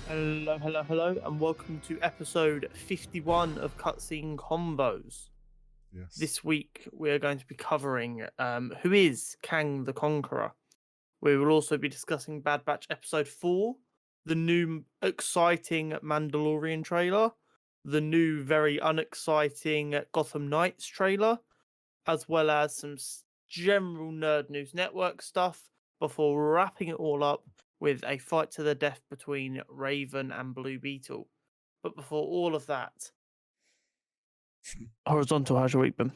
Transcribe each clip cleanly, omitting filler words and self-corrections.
Hello, hello, hello, and welcome to episode 51 of Cutscene Combos. Yes. This week we are going to be covering who is Kang the Conqueror. We will also be discussing Bad Batch episode 4, the new exciting Mandalorian trailer, the new very unexciting Gotham Knights trailer, as well as some general Nerd News Network stuff before wrapping it all up with a fight to the death between Raven and Blue Beetle. But before all of that, Horizontal, how's your week been?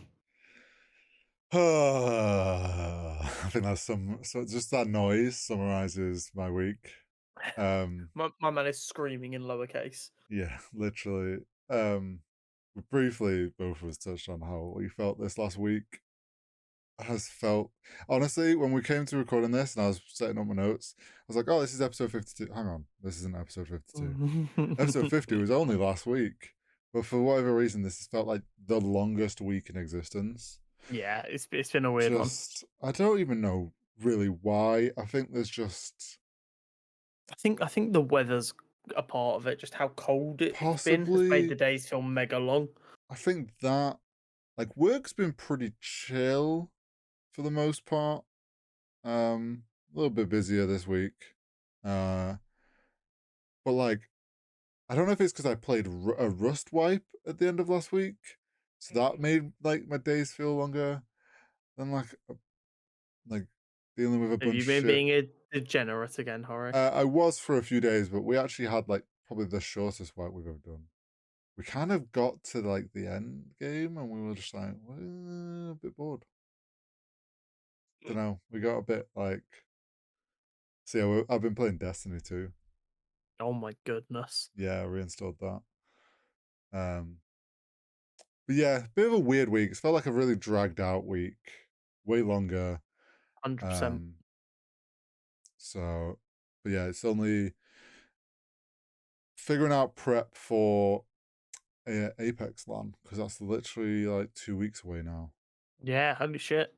I think that's so just that noise summarizes my week. My man is screaming in lowercase. Yeah, literally. We briefly both of us touched on how we felt this last week has felt. Honestly, when we came to recording this and I was setting up my notes, I was like, oh, this is episode 52. Hang on, this isn't episode 52. Episode 50 was only last week. But for whatever reason, this has felt like the longest week in existence. Yeah, it's been a weird one. I don't even know really why. I think there's just I think the weather's a part of it. Just how cold it's been has made the possibly. days feel mega long. I think that work's been pretty chill for the most part. A little bit busier this week, uh, but I don't know if it's because I played a Rust wipe at the end of last week, so that made my days feel longer than like dealing with a Have bunch you of been shit. being a degenerate again, Horry? I was for a few days, but we actually had probably the shortest wipe we've ever done. We kind of got to the end game and we were just like, well, a bit bored. Don't know. We got a bit see, I've been playing Destiny 2. Oh my goodness. Yeah, I reinstalled that. Um, but yeah, bit of a weird week. It felt like a really dragged out week, way longer. 100%. Um, so, but yeah, it's only figuring out prep for Apex LAN because that's literally 2 weeks away now. Yeah, holy shit.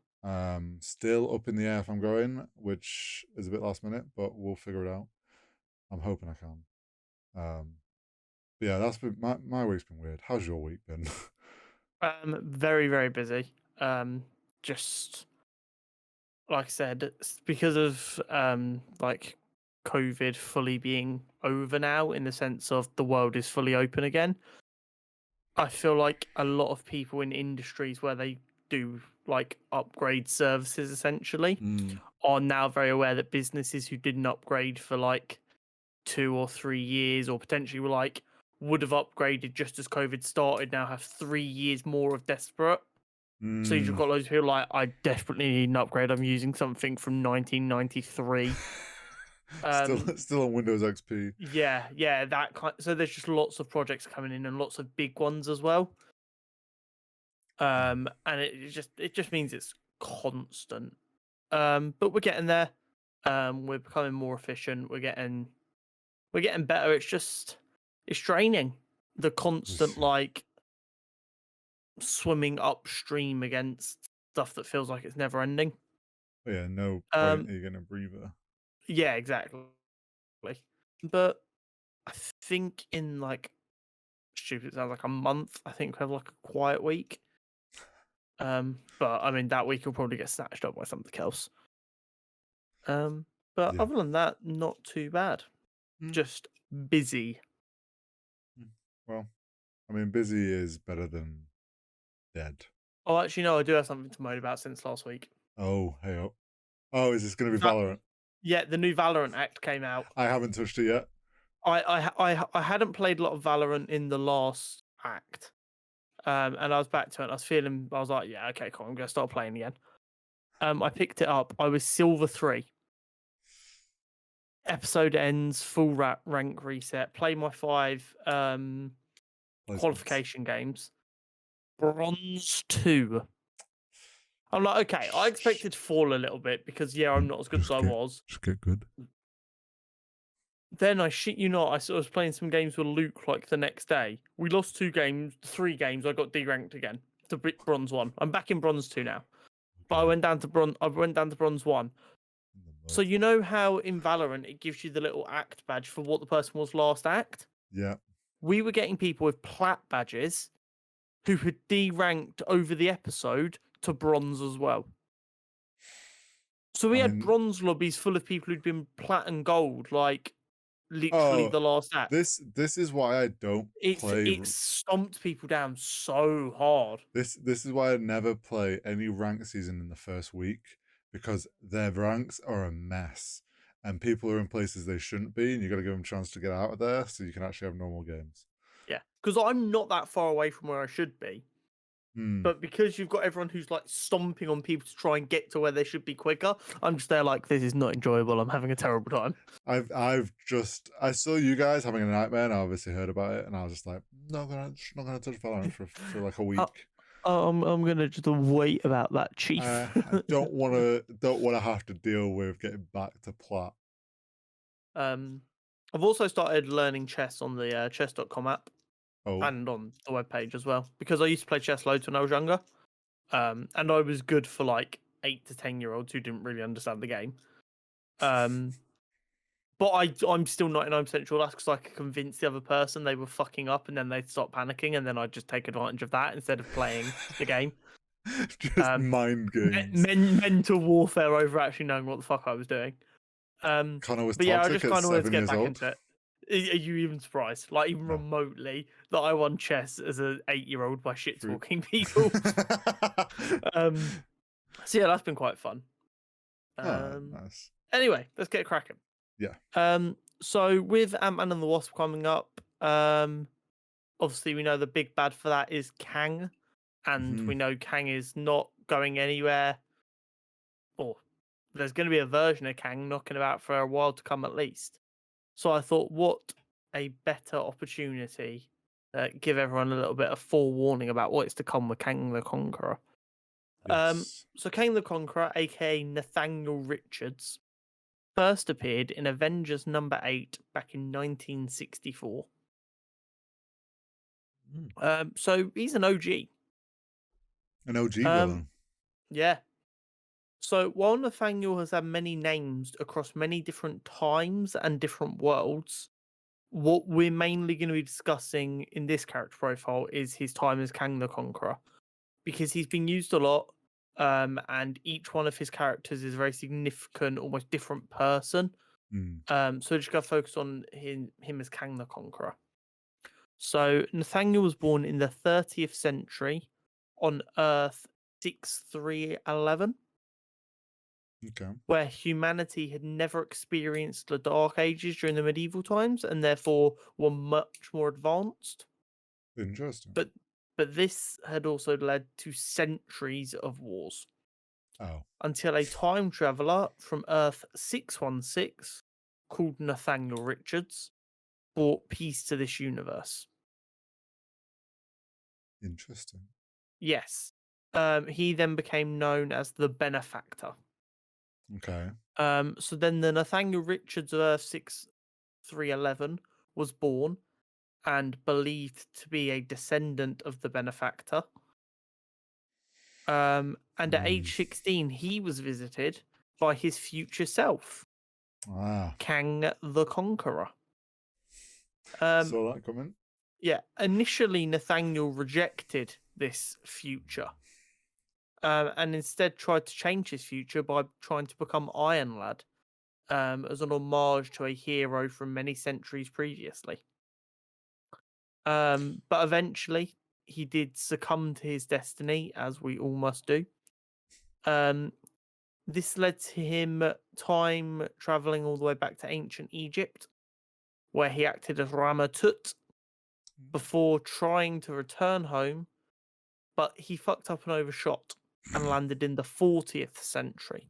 Still up in the air if I'm going, which is a bit last minute, but we'll figure it out. I'm hoping I can. But yeah, that's been my week's been weird. How's your week been? Very, very busy. Just like I said, because of like COVID fully being over now, in the sense of the world is fully open again. I feel like a lot of people in industries where they do like upgrade services essentially Mm, are now very aware that businesses who didn't upgrade for like 2 or 3 years, or potentially were like would have upgraded just as COVID started, now have 3 years more of desperate. So you've mm. got loads of people like, I desperately need an upgrade. I'm using something from 1993. Still on Windows XP. Yeah, that kind. So there's just lots of projects coming in and lots of big ones as well. And it just means it's constant. But we're getting there. We're becoming more efficient. We're getting better. It's draining. The constant like swimming upstream against stuff that feels like it's never ending. Yeah, no point. Um, Are you getting a breather? yeah, exactly. But I think in like stupid, it sounds like a month. I think we have like a quiet week. But I mean that week will probably get snatched up by something else. But Yeah. other than that, not too bad. Mm, Just busy. mm. Well, I mean, busy is better than dead. Oh, actually, no, I do have something to moan about since last week. Oh, hey up. Oh, is this going to be That Valorant? Yeah, the new Valorant act came out. I haven't touched it yet. I hadn't played a lot of Valorant in the last act, and I was back to it. I was like, yeah, okay, cool. I'm gonna start playing again. I picked it up. I was silver 3. Episode ends, full rank reset. Play my 5 Placements. qualification games. Bronze 2. I'm like, okay, I expected to fall a little bit because yeah, I'm not as good as I was. Just get good. Then I shit you not, I was playing some games with Luke like the next day. We lost 3 games. I got deranked again to bronze 1. I'm back in bronze 2 now. But I went down to bronze 1. So you know how in Valorant it gives you the little act badge for what the person was last act? Yeah. We were getting people with plat badges who had D-ranked over the episode to bronze as well. So we I had mean, bronze lobbies full of people who'd been plat and gold, like literally oh, the last act. this is why I don't play. It's stomped people down so hard. This is why I never play any ranked season in the first week, because their ranks are a mess and people are in places they shouldn't be, and you got to give them a chance to get out of there so you can actually have normal games. Yeah, because I'm not that far away from where I should be. Hmm. But because you've got everyone who's like stomping on people to try and get to where they should be quicker, I'm just there like, this is not enjoyable. I'm having a terrible time. I saw you guys having a nightmare, and I obviously heard about it, and I was just like, not gonna touch Valorant for like a week. I'm gonna just wait about that, Chief. I don't wanna have to deal with getting back to plat. I've also started learning chess on the chess.com app Oh, and on the webpage as well, because I used to play chess loads when I was younger. And I was good for like 8 to 10-year-olds who didn't really understand the game. But I'm still 99% sure that's because I could convince the other person they were fucking up, and then they'd stop panicking, and then I'd just take advantage of that instead of playing the game. just mind games. Mental warfare over actually knowing what the fuck I was doing. Connor was But yeah, I toxic just at kind of wanted to 7 get years back old. into it. Are you even surprised? Like, even No. remotely, that I won chess as an 8-year-old by shit talking people. So yeah, that's been quite fun. Nice. Anyway, let's get cracking. Yeah. So with Ant-Man and the Wasp coming up, obviously we know the big bad for that is Kang, and we know Kang is not going anywhere, or there's going to be a version of Kang knocking about for a while to come at least. So I thought, what a better opportunity give everyone a little bit of forewarning about what is to come with Kang the Conqueror. Yes. So Kang the Conqueror, aka Nathaniel Richards, first appeared in Avengers number 8 back in 1964. So he's an OG. An OG villain. Yeah. So while Nathaniel has had many names across many different times and different worlds, what we're mainly going to be discussing in this character profile is his time as Kang the Conqueror, because he's been used a lot, and each one of his characters is a very significant, almost different person. So just going to focus on him as Kang the Conqueror. So Nathaniel was born in the 30th century on Earth 6311, Okay. where humanity had never experienced the Dark Ages during the medieval times and therefore were much more advanced. Interesting. But this had also led to centuries of wars. Oh. Until a time traveler from Earth 616 called Nathaniel Richards brought peace to this universe. Interesting. Yes. He then became known as the Benefactor. Okay. So then the Nathaniel Richards of Earth 6311 was born and believed to be a descendant of the Benefactor. And at age 16, he was visited by his future self, Kang the Conqueror. Saw that coming. Yeah, initially Nathaniel rejected this future, and instead tried to change his future by trying to become Iron Lad, as an homage to a hero from many centuries previously. But eventually, he did succumb to his destiny, as we all must do. This led to him time traveling all the way back to ancient Egypt, where he acted as Ramatut before trying to return home, but he fucked up and overshot and landed in the 40th century.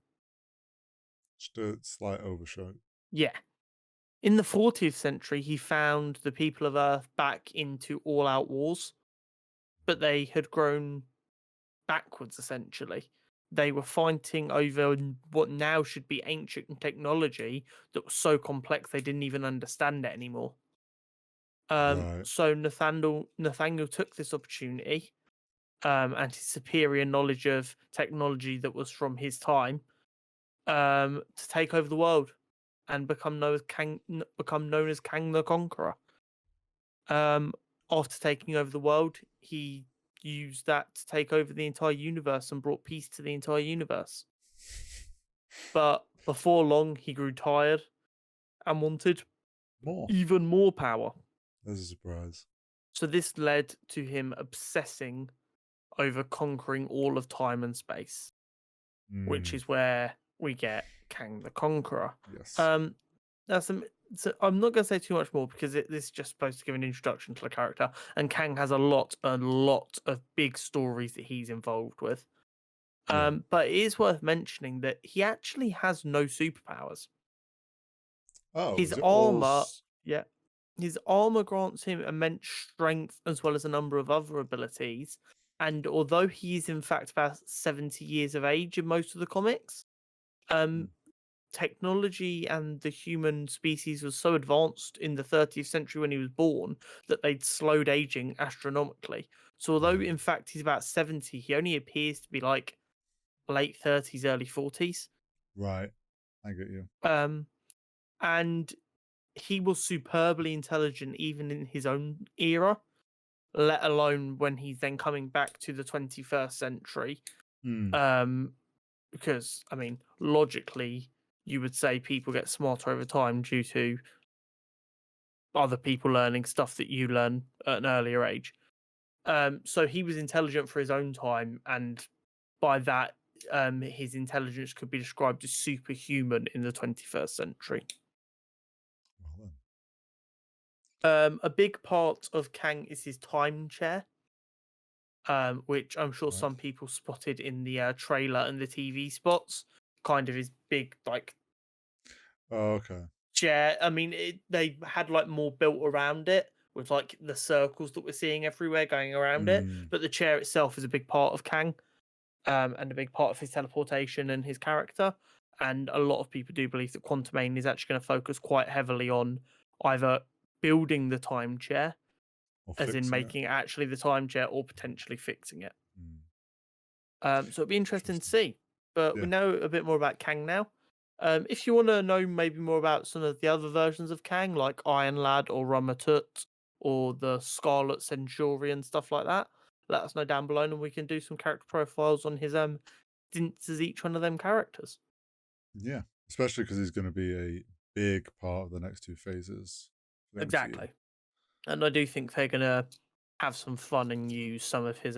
Just a slight overshot. Yeah. In the 40th century, he found the people of Earth back into all-out wars, but they had grown backwards, essentially. They were fighting over what now should be ancient technology that was so complex they didn't even understand it anymore. Right. So Nathaniel took this opportunity, and his superior knowledge of technology that was from his time, to take over the world and become known as Kang the Conqueror. After taking over the world, he used that to take over the entire universe and brought peace to the entire universe. But before long, he grew tired and wanted More. even more power. That's a surprise. So this led to him obsessing over conquering all of time and space, which is where we get Kang the Conqueror. Yes. So I'm not going to say too much more because this is just supposed to give an introduction to the character, and Kang has a lot of big stories that he's involved with. Yeah. But it is worth mentioning that he actually has no superpowers. Oh, His is it armor, yeah, his armor grants him immense strength as well as a number of other abilities. And although he is in fact about 70 years of age in most of the comics, technology and the human species was so advanced in the 30th century when he was born that they'd slowed aging astronomically. So although in fact he's about 70, he only appears to be like late 30s, early 40s. Right. I get you. And he was superbly intelligent even in his own era, let alone when he's then coming back to the 21st century. Because, I mean, logically, you would say people get smarter over time due to other people learning stuff that you learn at an earlier age. So he was intelligent for his own time, and by that, his intelligence could be described as superhuman in the 21st century. Well then. A big part of Kang is his time chair, which I'm sure some people spotted in the trailer and the TV spots. Kind of his big like okay. chair. I mean, they had like more built around it with like the circles that we're seeing everywhere going around it. But the chair itself is a big part of Kang, and a big part of his teleportation and his character. And a lot of people do believe that Quantumania is actually going to focus quite heavily on either building the time chair, as in making it actually the time chair, or potentially fixing it. So it'd be interesting to see. But we know a bit more about Kang now. If you want to know maybe more about some of the other versions of Kang, like Iron Lad or Ramatut or the Scarlet Centurion, stuff like that, let us know down below and we can do some character profiles on his stints as each one of them characters. Yeah, especially because he's going to be a big part of the next two phases. Exactly. And I do think they're going to have some fun and use some of his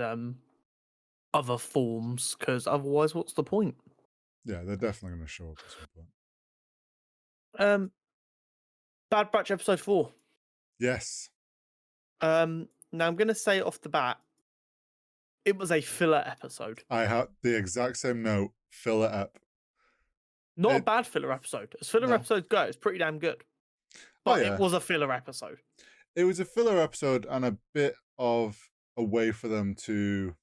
other forms, because otherwise, what's the point? Yeah, they're definitely going to show up at some point. Bad Batch episode 4. Yes. Now I'm going to say off the bat, it was a filler episode. I have the exact same note. Filler ep. Not a bad filler episode. As filler episodes go, it's pretty damn good. But it was a filler episode. It was a filler episode and a bit of a way for them to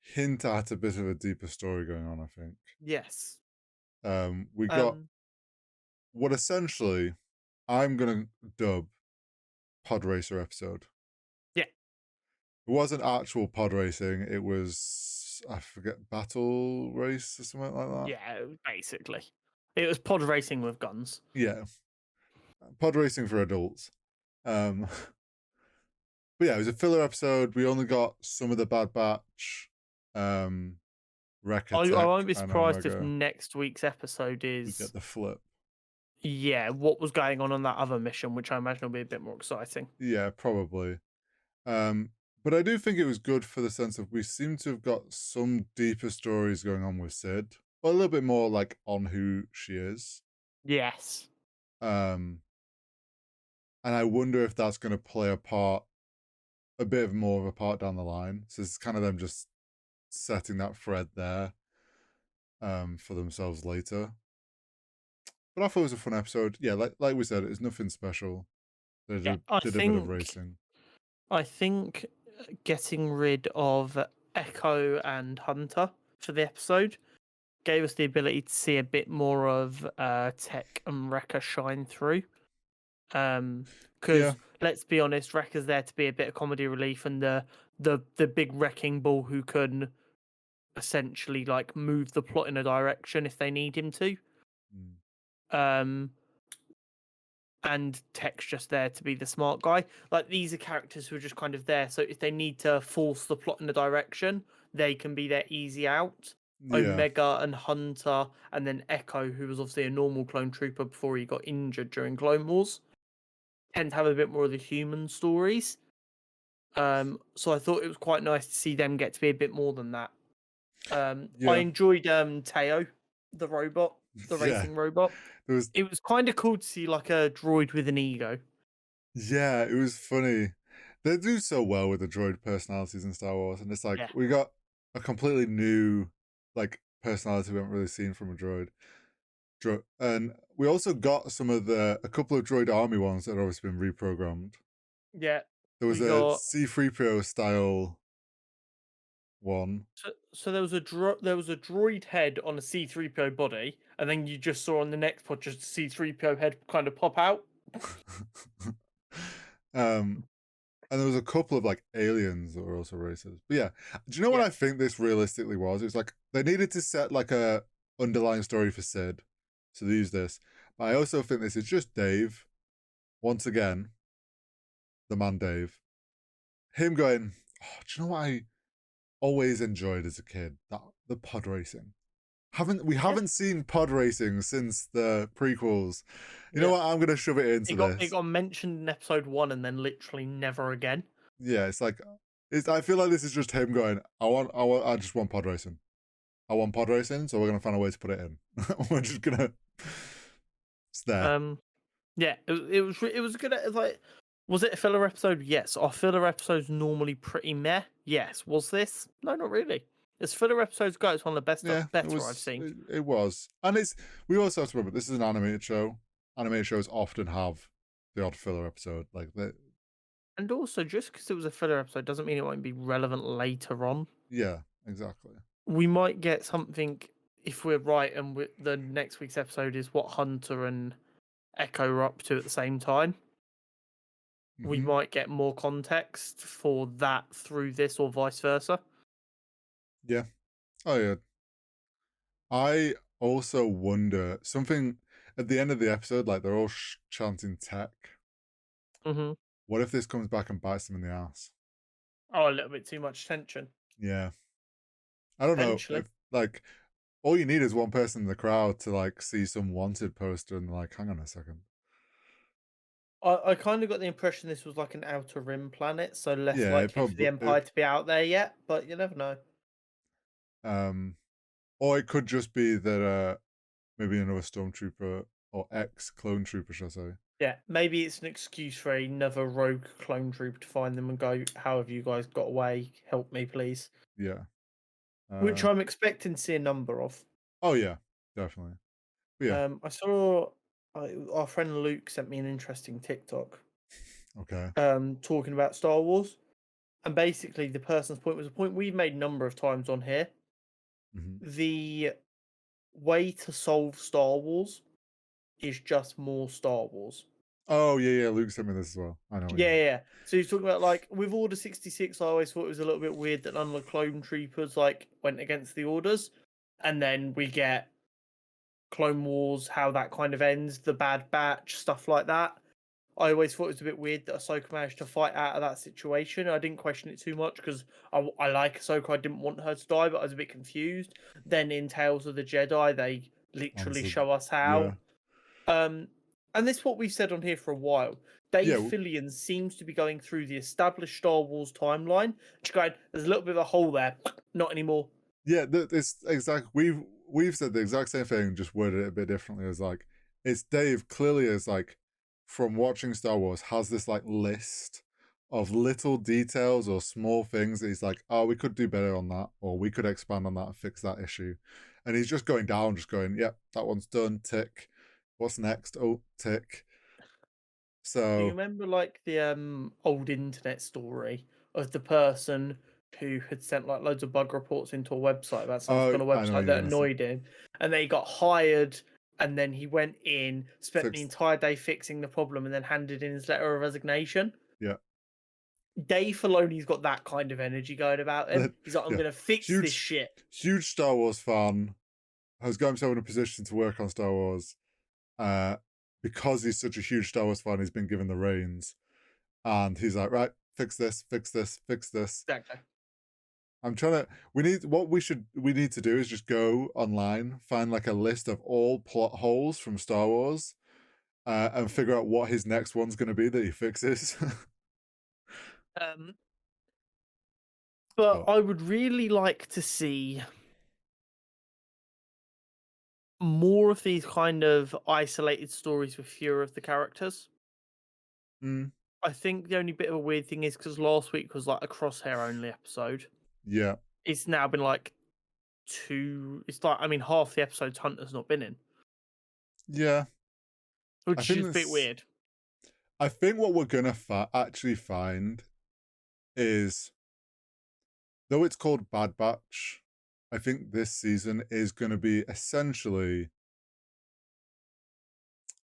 hint at a bit of a deeper story going on, I think. Yes. We got what essentially I'm going to dub pod racer episode. Yeah. It wasn't actual pod racing. It was, I forget, battle race or something like that. Yeah, basically. It was pod racing with guns. Yeah. Pod racing for adults. But yeah, it was a filler episode. We only got some of the Bad Batch. I won't be surprised if Omega. next week's episode is... We get the flip. Yeah, what was going on that other mission, which I imagine will be a bit more exciting. Yeah, probably. But I do think it was good for the sense of we seem to have got some deeper stories going on with Sid. But a little bit more like on who she is. Yes. And I wonder if that's going to play a part, a bit more of a part down the line. So it's kind of them just setting that thread there for themselves later. But I thought it was a fun episode. Yeah, like we said, it's nothing special. They did a bit of racing. I think getting rid of Echo and Hunter for the episode gave us the ability to see a bit more of Tech and Wrecker shine through. Because let's be honest, Wrecker's there to be a bit of comedy relief, and the big wrecking ball who can essentially like move the plot in a direction if they need him to. Mm. Um, and Tech's just there to be the smart guy. Like these are characters who are just kind of there, so if they need to force the plot in a direction, they can be their easy out. Yeah. Omega and Hunter, and then Echo, who was obviously a normal clone trooper before he got injured during Clone Wars, tend to have a bit more of the human stories. So I thought it was quite nice to see them get to be a bit more than that. I Yeah. enjoyed Teo, the robot, the Yeah. racing robot. It was It was kind of cool to see like a droid with an ego. Yeah, it was funny. They do so well with the droid personalities in Star Wars, and it's like Yeah, we got a completely new like personality we haven't really seen from a droid. And we also got a couple of droid army ones that have obviously been reprogrammed. yeah. There was We a got C-3PO style one. so there was a droid head on a C-3PO body, and then you just saw on the next pod just a C-3PO head kind of pop out. um and there was a couple of like aliens that were also racist. But yeah, do you know what Yeah, I think this realistically was? It was like they needed to set like a underlying story for Sid, so they used this. But I also think this is just Dave, once again, the man Dave. Him going, oh, do you know what I always enjoyed as a kid? That the pod racing. We yeah, haven't seen pod racing since the prequels. You know yeah. what? I'm gonna shove it into It this. got mentioned in episode 1 and then literally never again. Yeah, it's like I feel like this is just him going, I just want pod racing. I want pod racing, so we're gonna find a way to put it in. We're just gonna it's there. Um, yeah, it was good. Like, was it a filler episode? Yes. Are filler episodes normally pretty meh? Yes. Was this? No, not really. As filler episodes go, it's one of the Yeah, better I've seen. it was. And it's we also have to remember this is an animated show. Animated shows often have the odd filler episode. Like that. And also, just because it was a filler episode doesn't mean it won't be relevant later on. Yeah, exactly. We might get something if we're right, and the next week's episode is what Hunter and Echo are up to at the same time. We Hmm. might get more context for that through this, or vice versa. Yeah. Oh yeah. I also wonder something at the end of the episode, like they're all chanting tech. Hmm. What if this comes back and bites them in the ass? Oh, a little bit too much tension. Yeah. I don't know Potentially. if like all you need is one person in the crowd to like see some wanted poster and like, hang on a second. I kind of got the impression this was like an outer rim planet, so less Yeah, it likely for the probably Empire to be out there yet, but you never know. um or it could just be that maybe another stormtrooper or ex clone trooper, should I say. Yeah, maybe it's an excuse for another rogue clone troop to find them and go, how have you guys got away? Help me, please. Yeah. Which Uh I'm expecting to see a number of. oh yeah, definitely. But yeah, I saw our friend Luke sent me an interesting TikTok okay. talking about Star Wars. And basically, the person's point was a point we've made a number of times on here. Hmm. The way to solve Star Wars is just more Star Wars. Oh yeah, yeah. Luke sent me this as well. I know what you Yeah, mean. yeah. So he's talking about like with Order 66, I always thought it was a little bit weird that none of the clone troopers like went against the orders. And then we get Clone Wars, how that kind of ends, the Bad Batch, stuff like that. I always thought it was a bit weird that Ahsoka managed to fight out of that situation. I didn't question it too much because I like Ahsoka. I didn't want her to die, but I was a bit confused. Then in Tales of the Jedi, they literally Answered. show us Yeah. how. Um, and this is what we've said on here for a while. Dave Yeah. Fillion seems to be going through the established Star Wars timeline. Just going, there's a little bit of a hole there. Not anymore. Yeah, it's exact. We've said the exact same thing, just worded it a bit differently. As like, it's Dave clearly as like from watching Star Wars has this like list of little details or small things that he's like, oh, we could do better on that, or we could expand on that and fix that issue. And he's just going down, just going, yep, that one's done. Tick. What's next? Oh, tick. Do you So remember like the old internet story of the person who had sent like loads of bug reports into a website about something oh, on a I know what website you're that gonna say. annoyed him, and they got hired, and then he went in, spent the Fix. entire day fixing the problem, and then handed in his letter of resignation? Yeah. Dave Filoni's got that kind of energy going about him. He's like, I'm Yeah, going to fix this shit. huge Star Wars fan, has got himself in a position to work on Star Wars. Because he's such a huge Star Wars fan, he's been given the reins, and he's like, right, fix this, fix this, fix this. Exactly. I'm trying to. We need to do is just go online, find like a list of all plot holes from Star Wars, and figure out what his next one's going to be that he fixes. Um, but But I would really like to see more of these kind of isolated stories with fewer of the characters. mm, I think the only bit of a weird thing is because last week was like a crosshair only episode. yeah, It's now been like two. It's like, I mean, half the episodes Hunter's not been in, yeah. I which think is a bit this. weird. I think what we're gonna actually find is, though it's called Bad Batch, I think this season is going to be essentially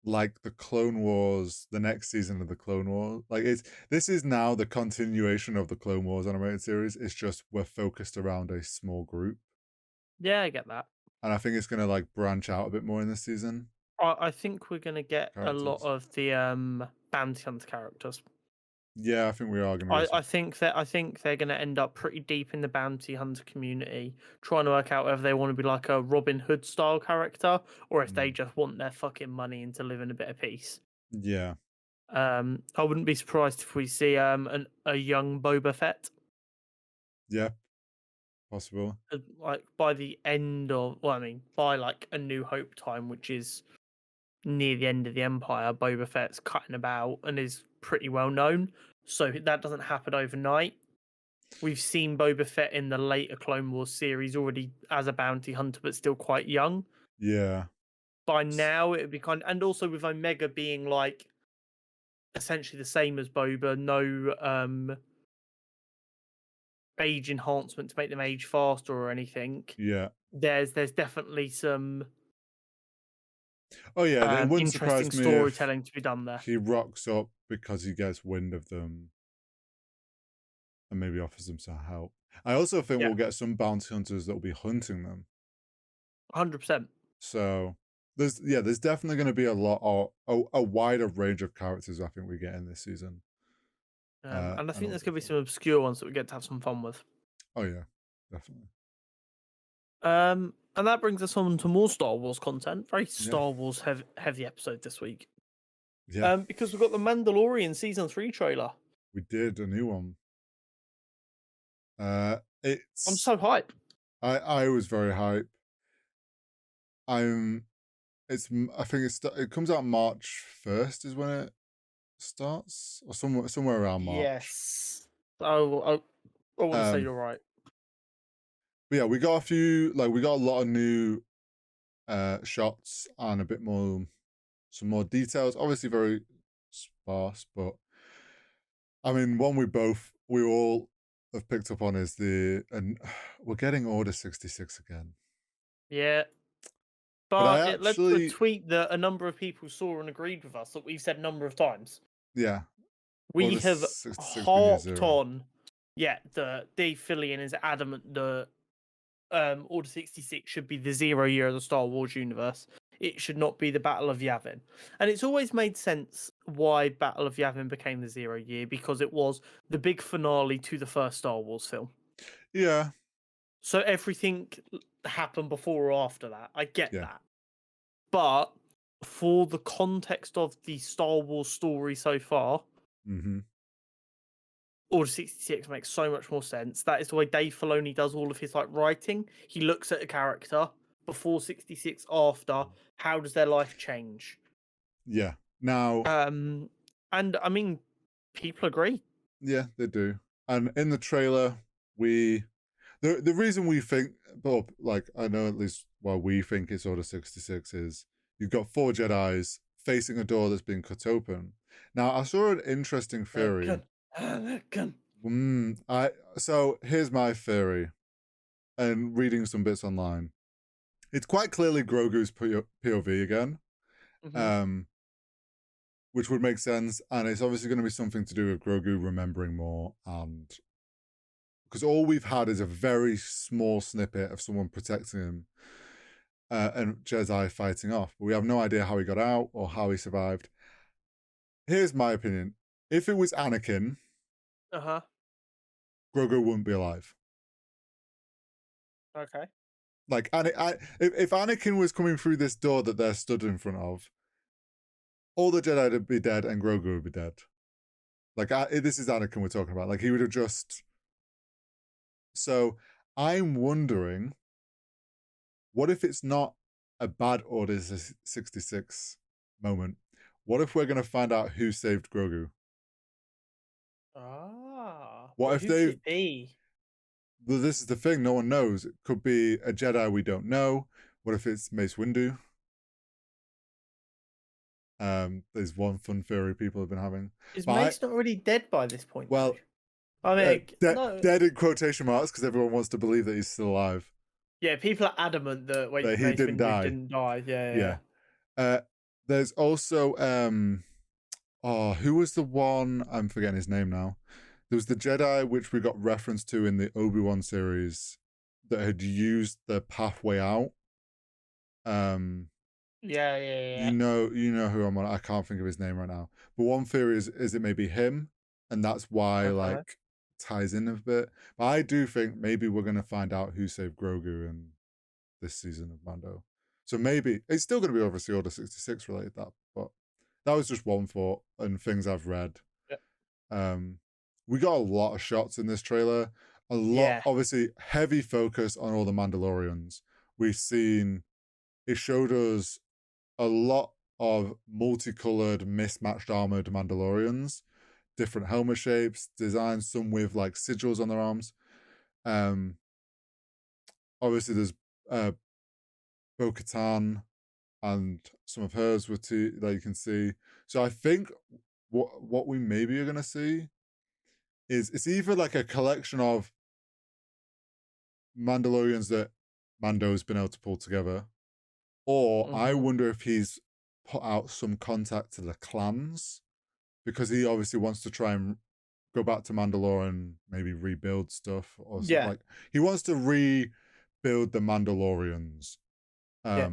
like the Clone Wars, the next season of the Clone Wars. Like this is now the continuation of the Clone Wars animated series. It's just we're focused around a small group, Yeah, I get that. and I think it's going to like branch out a bit more in this season. I think we're gonna get a lot Characters, of the bounty hunter characters. yeah, I think we are going to get some. I think they're gonna end up pretty deep in the bounty hunter community, trying to work out whether they want to be like a Robin Hood style character or if they Mm, just want their fucking money and to live in a bit of peace. yeah, I wouldn't be surprised if we see a young Boba Fett. yeah, possible. Like by the end of, well, I mean, by like A New Hope time, which is near the end of the Empire, Boba Fett's cutting about and is pretty well known. So that doesn't happen overnight. We've seen Boba Fett in the later Clone Wars series already as a bounty hunter, but still quite young. Yeah, By now, it would be and also with Omega being like essentially the same as Boba, no age enhancement to make them age faster or anything. yeah. There's definitely some Oh yeah, it wouldn't interesting surprise me if storytelling to be done there. he rocks up because he gets wind of them and maybe offers them some help. I also think Yeah, we'll get some bounty hunters that will be hunting them. 100%. So there's definitely going to be a lot of a wider range of characters I think we get in this season. And I And think it'll there's be going to be fun. some obscure ones that we get to have some fun with. Oh yeah, definitely. And that brings us on to more Star Wars content. Very Yeah, Star Wars heavy episode this week. yeah. Because we've got the Mandalorian season 3 trailer. We did a new one. I'm It's so hyped. I was very hype. I'm. I think it comes out March 1st is when it starts, or somewhere around March. Yes. I want to say Um, you're right. but yeah, we got a lot of new shots and a bit more, some more details. Obviously very sparse, but I mean, one we all have picked up on is and we're getting Order 66 again. Yeah. But I But it led to a actually, tweet that a number of people saw and agreed with us that we've said a number of times. yeah, We Order have 66 being year harped zero. on, yeah, the Dave Fillion is adamant that Order 66 should be the 0 year of the Star Wars universe. It should not be the Battle of Yavin. And it's always made sense why Battle of Yavin became the 0 year, because it was the big finale to the first Star Wars film. Yeah, So everything happened before or after that. I get yeah. that. But for the context of the Star Wars story so far, Mm-hmm. Order 66 makes so much more sense. That is the way Dave Filoni does all of his like writing. He looks at a character before 66, after. How does their life change? Yeah. Now, And I mean, people agree. yeah, they do. And in the trailer, the reason we think, Bob, like I know at least why we think it's Order 66 is you've got 4 Jedi's facing a door that's been cut open. Now, I saw an interesting theory. So here's my theory, and reading some bits online. It's quite clearly Grogu's POV again. Mhm. which would make sense. And it's obviously going to be something to do with Grogu remembering more, and because all we've had is a very small snippet of someone protecting him and Jedi fighting off. But we have no idea how he got out or how he survived. Here's my opinion. If it was Anakin, Uh-huh. Grogu wouldn't be alive. Okay. Like, if Anakin was coming through this door that they're stood in front of, all the Jedi would be dead and Grogu would be dead. Like, this is Anakin we're talking about. Like, he would have just... So, I'm wondering, what if it's not a bad Order 66 moment? What if we're going to find out who saved Grogu? What if Who could they've... it be? Well, this is the thing, no one knows. It could be a Jedi we don't know. What if it's Mace Windu? There's one fun theory people have been having. Is But Mace not already dead by this point, though? well, I mean, no. dead in quotation marks because everyone wants to believe that he's still alive. Yeah, people are adamant that That he Mace didn't Windu die. didn't die. Yeah. There's also who was the one? I'm forgetting his name now. There was the Jedi which we got reference to in the Obi-Wan series that had used the pathway out. Yeah. You know who I'm on. I can't think of his name right now. But one theory is it maybe him, and that's why Okay. like ties in a bit. But I do think maybe we're gonna find out who saved Grogu in this season of Mando. So maybe it's still gonna be obviously Order 66 related, that, but that was just one thought and things I've read. Yeah. We got a lot of shots in this trailer. A lot, Yeah. obviously, heavy focus on all the Mandalorians. We've seen it showed us a lot of multicolored, mismatched armored Mandalorians, different helmet shapes, designs, some with like sigils on their arms. Obviously, there's Bo-Katan, and some of hers were too that you can see. So I think what we maybe are gonna see is it's either like a collection of Mandalorians that Mando's been able to pull together, or I Mhm. wonder if he's put out some contact to the clans because he obviously wants to try and go back to Mandalore and maybe rebuild stuff or something. Yeah. Like he wants to rebuild the Mandalorians. Yeah.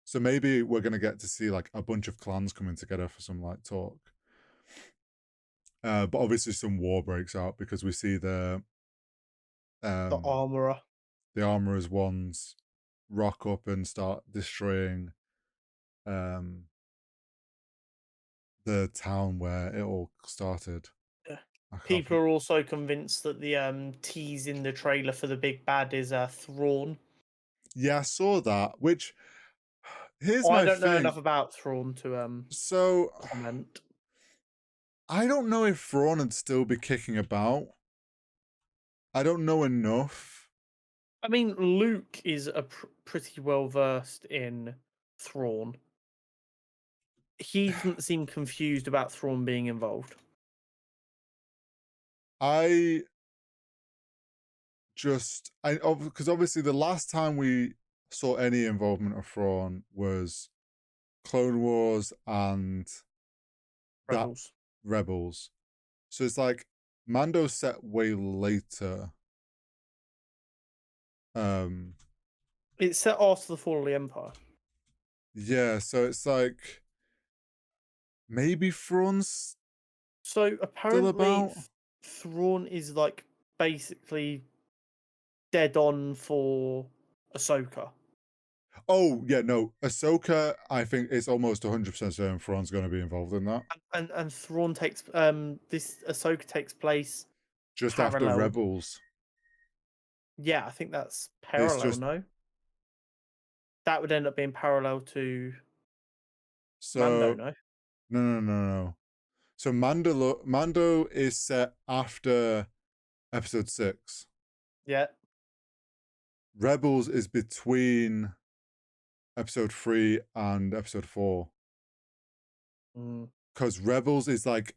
So maybe we're gonna get to see like a bunch of clans coming together for some like talk. But obviously some war breaks out because we see The um armorer. the armorers ones rock up and start destroying um the town where it all started. Yeah. I can't People think. are also convinced that the tease in the trailer for the big bad is Thrawn. Yeah, I saw that. Which here's I my don't know thing. enough about Thrawn to So comment. I don't know if Thrawn would still be kicking about. I don't know enough. I mean, Luke is a pretty well versed in Thrawn. He doesn't seem confused about Thrawn being involved. I because obviously the last time we saw any involvement of Thrawn was Clone Wars and that Rebels. Rebels. So it's like Mando's set way later. It's set after the fall of the Empire. Yeah, so it's like maybe Thrawn's So still apparently, about. Thrawn is like basically dead on for Ahsoka. Oh yeah, no, Ahsoka. I think it's almost 100% certain Thrawn's going to be involved in that. And Thrawn takes this Ahsoka takes place Just after parallel. Rebels, Yeah, I think that's it's parallel. just No, that would end up being parallel to Mando. so No, no. So Mando is set after Episode 6. yeah, Rebels is between Episode 3 and Episode 4. mm. Because Rebels is like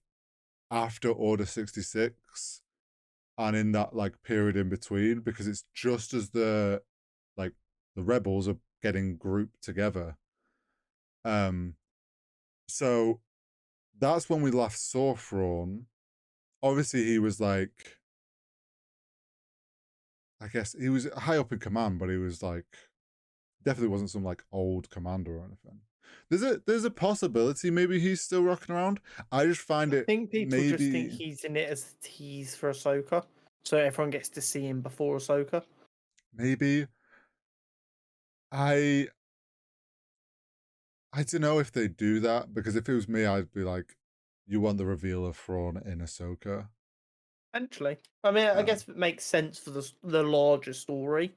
after Order 66 and in that like period in between, because it's just as the rebels are getting grouped together. So that's when we last saw Thrawn. Obviously, he was like, I guess he was high up in command, but he was like, definitely wasn't some like old commander or anything. There's a possibility maybe he's still rocking around. I just find I it think people just think maybe he's in it as a tease for Ahsoka, so everyone gets to see him before Ahsoka. maybe I I don't know if they do that, because if it was me, I'd be like, you want the reveal of Thrawn in Ahsoka. Potentially, I mean, I Um, guess it makes sense for the larger story.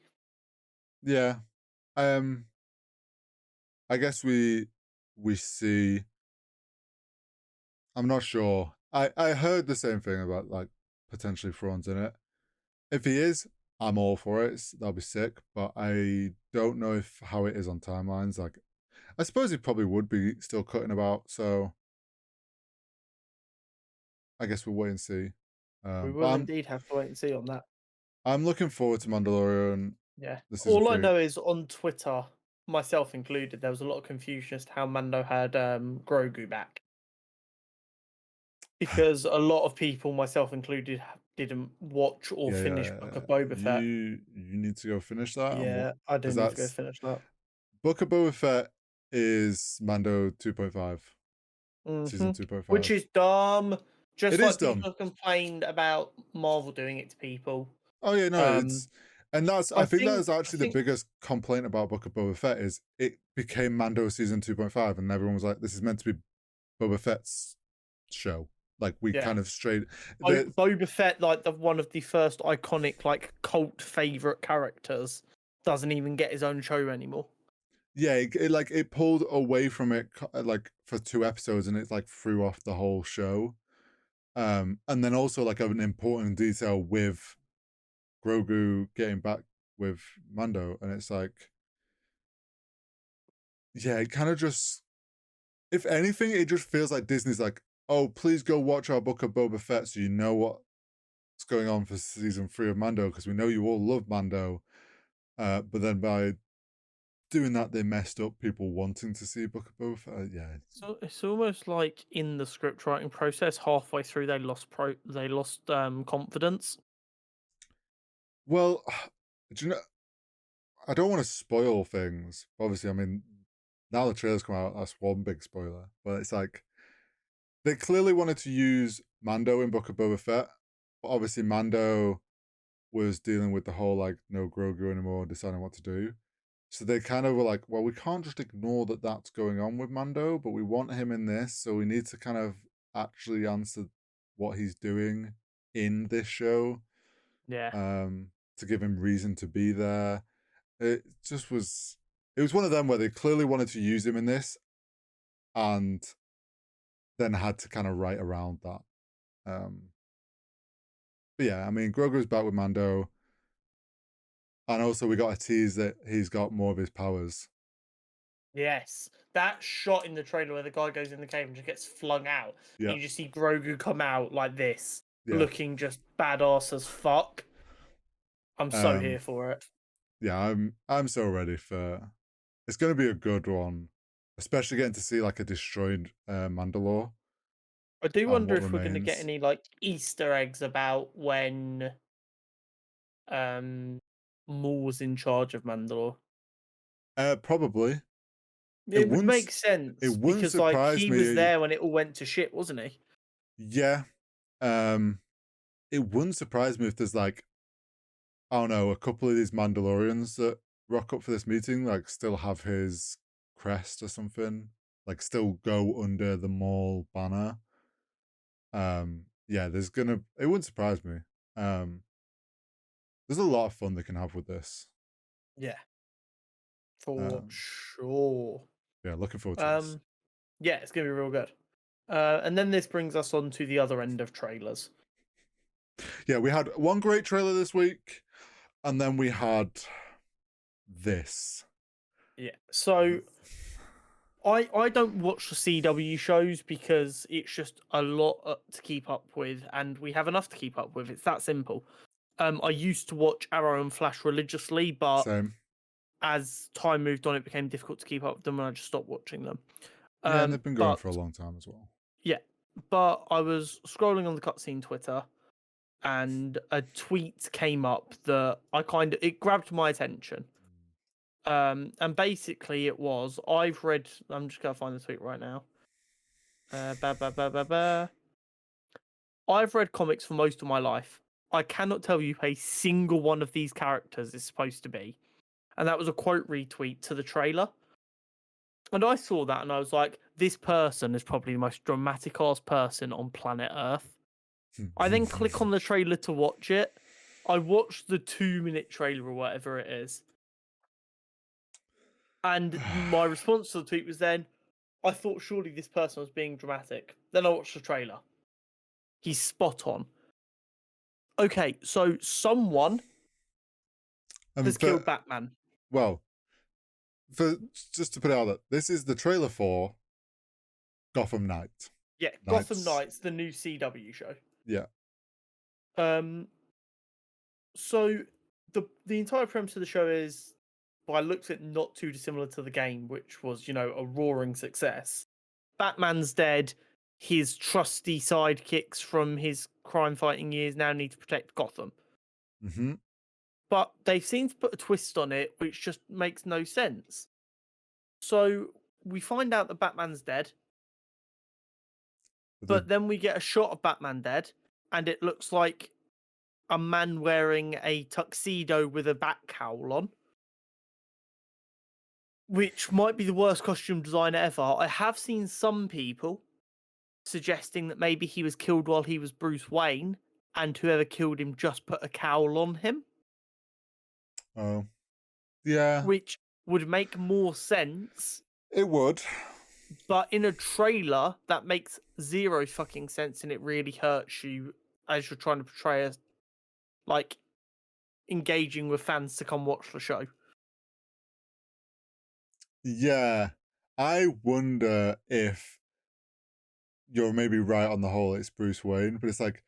yeah. Um, I guess we see. I'm not sure. I heard the same thing about like potentially Thrawn's in it. If he is, I'm all for it. That'll be sick. But I don't know if how it is on timelines. Like, I suppose he probably would be still cutting about. So I guess we'll wait and see. We But will indeed have to wait and see on that. I'm looking forward to Mandalorian. Yeah. The season All I 3. know is on Twitter, myself included, there was a lot of confusion as to how Mando had Grogu back. Because a lot of people, myself included, didn't watch or Yeah, finish yeah. Book of Boba Fett. You need to go finish that, and what? Yeah, I do Because need to go that's finish that. Book of Boba Fett is Mando 2.5, season Hmm. Which 2.5. is dumb. It Just is like dumb. people have complained about Marvel doing it to people. Oh yeah, no, Um, it's and that's I I think that think is I actually the think biggest complaint about Book of Boba Fett is it became Mando season 2.5, and everyone was like, this is meant to be Boba Fett's show. Like we yeah. kind of straight the Boba Fett, like the one of the first iconic, like cult favorite characters, doesn't even get his own show anymore. yeah, like it pulled away from it like for 2 episodes, and it's like threw off the whole show. And then also like an important detail with Grogu getting back with Mando, and it's like, yeah, it kind of just, if anything, it just feels like Disney's like, oh, please go watch our Book of Boba Fett so you know what's going on for season 3 of Mando, because we know you all love Mando. But then by doing that, they messed up people wanting to see Book of Boba Fett. Yeah. So it's almost like in the script writing process, halfway through they lost confidence. Well, do you know, I don't want to spoil things. Obviously, I mean, now the trailer's come out, that's one big spoiler. But it's like, they clearly wanted to use Mando in Book of Boba Fett, but obviously Mando was dealing with the whole like no Grogu anymore, deciding what to do. So they kind of were like, well, we can't just ignore that that's going on with Mando, but we want him in this, so we need to kind of actually answer what he's doing in this show, Yeah. to give him reason to be there. It just was. It was one of them where they clearly wanted to use him in this, and then had to kind of write around that. Um, but yeah, I mean, Grogu's back with Mando, and also we got a tease that he's got more of his powers. Yes. That shot in the trailer where the guy goes in the cave and just gets flung out, and Yeah, you just see Grogu come out like this, yeah. looking just badass as fuck. I'm so Um, here for it. yeah, I'm so ready for. It's going to be a good one, especially getting to see like a destroyed Mandalore I do and wonder what if we're going to get remains. any like Easter eggs about when um Maul's in charge of Mandalore. Probably it It would wouldn't. make sense It wouldn't because like surprise he was me. there when it all went to shit, wasn't he? Yeah. Um, it wouldn't surprise me if there's like, I don't know, a couple of these Mandalorians that rock up for this meeting, like still have his crest or something, like still go under the Maul banner. Yeah, it wouldn't surprise me. Um, there's a lot of fun they can have with this. Yeah, for Um, sure. yeah, looking forward to this. Um, yeah, it's gonna be real good. And then this brings us on to the other end of trailers. Yeah, we had one great trailer this week, and then we had this. Yeah. So I don't watch the CW shows because it's just a lot to keep up with, and we have enough to keep up with. It's that simple. I used to watch Arrow and Flash religiously, but Same. as time moved on, it became difficult to keep up with them, and I just stopped watching them. Yeah, and they've been going But for a long time as well. yeah, but I was scrolling on the cutscene Twitter, and a tweet came up that it grabbed my attention. And basically it was, I'm just gonna find the tweet right now. Ba, ba, ba, ba, ba. I've read comics for most of my life. I cannot tell you who a single one of these characters is supposed to be. And that was a quote retweet to the trailer. And I saw that and I was like, this person is probably the most dramatic ass person on planet Earth. I then click on the trailer to watch it. I watched the 2-minute trailer or whatever it is. And my response to the tweet was then, I thought surely this person was being dramatic. Then I watched the trailer. He's spot on. Okay, so someone has killed Batman. Well, just to put it out there, this is the trailer for Gotham Knight. Yeah, Gotham Knights, the new CW show. Yeah. So the entire premise of the show is, by looks at, not too dissimilar to the game, which was, a roaring success. Batman's dead. His trusty sidekicks from his crime fighting years now need to protect Gotham. Mm-hmm. But they seem to put a twist on it, which just makes no sense. So we find out that Batman's dead, but then we get a shot of Batman dead, and it looks like a man wearing a tuxedo with a bat cowl on, which might be the worst costume design ever. I have seen some people suggesting that maybe he was killed while he was Bruce Wayne, and whoever killed him just put a cowl on him. Oh, yeah. Which would make more sense. It would. But in a trailer, that makes zero fucking sense, and it really hurts you as you're trying to portray as, like, engaging with fans to come watch the show. Yeah. I wonder if you're maybe right on the whole it's Bruce Wayne, but it's like,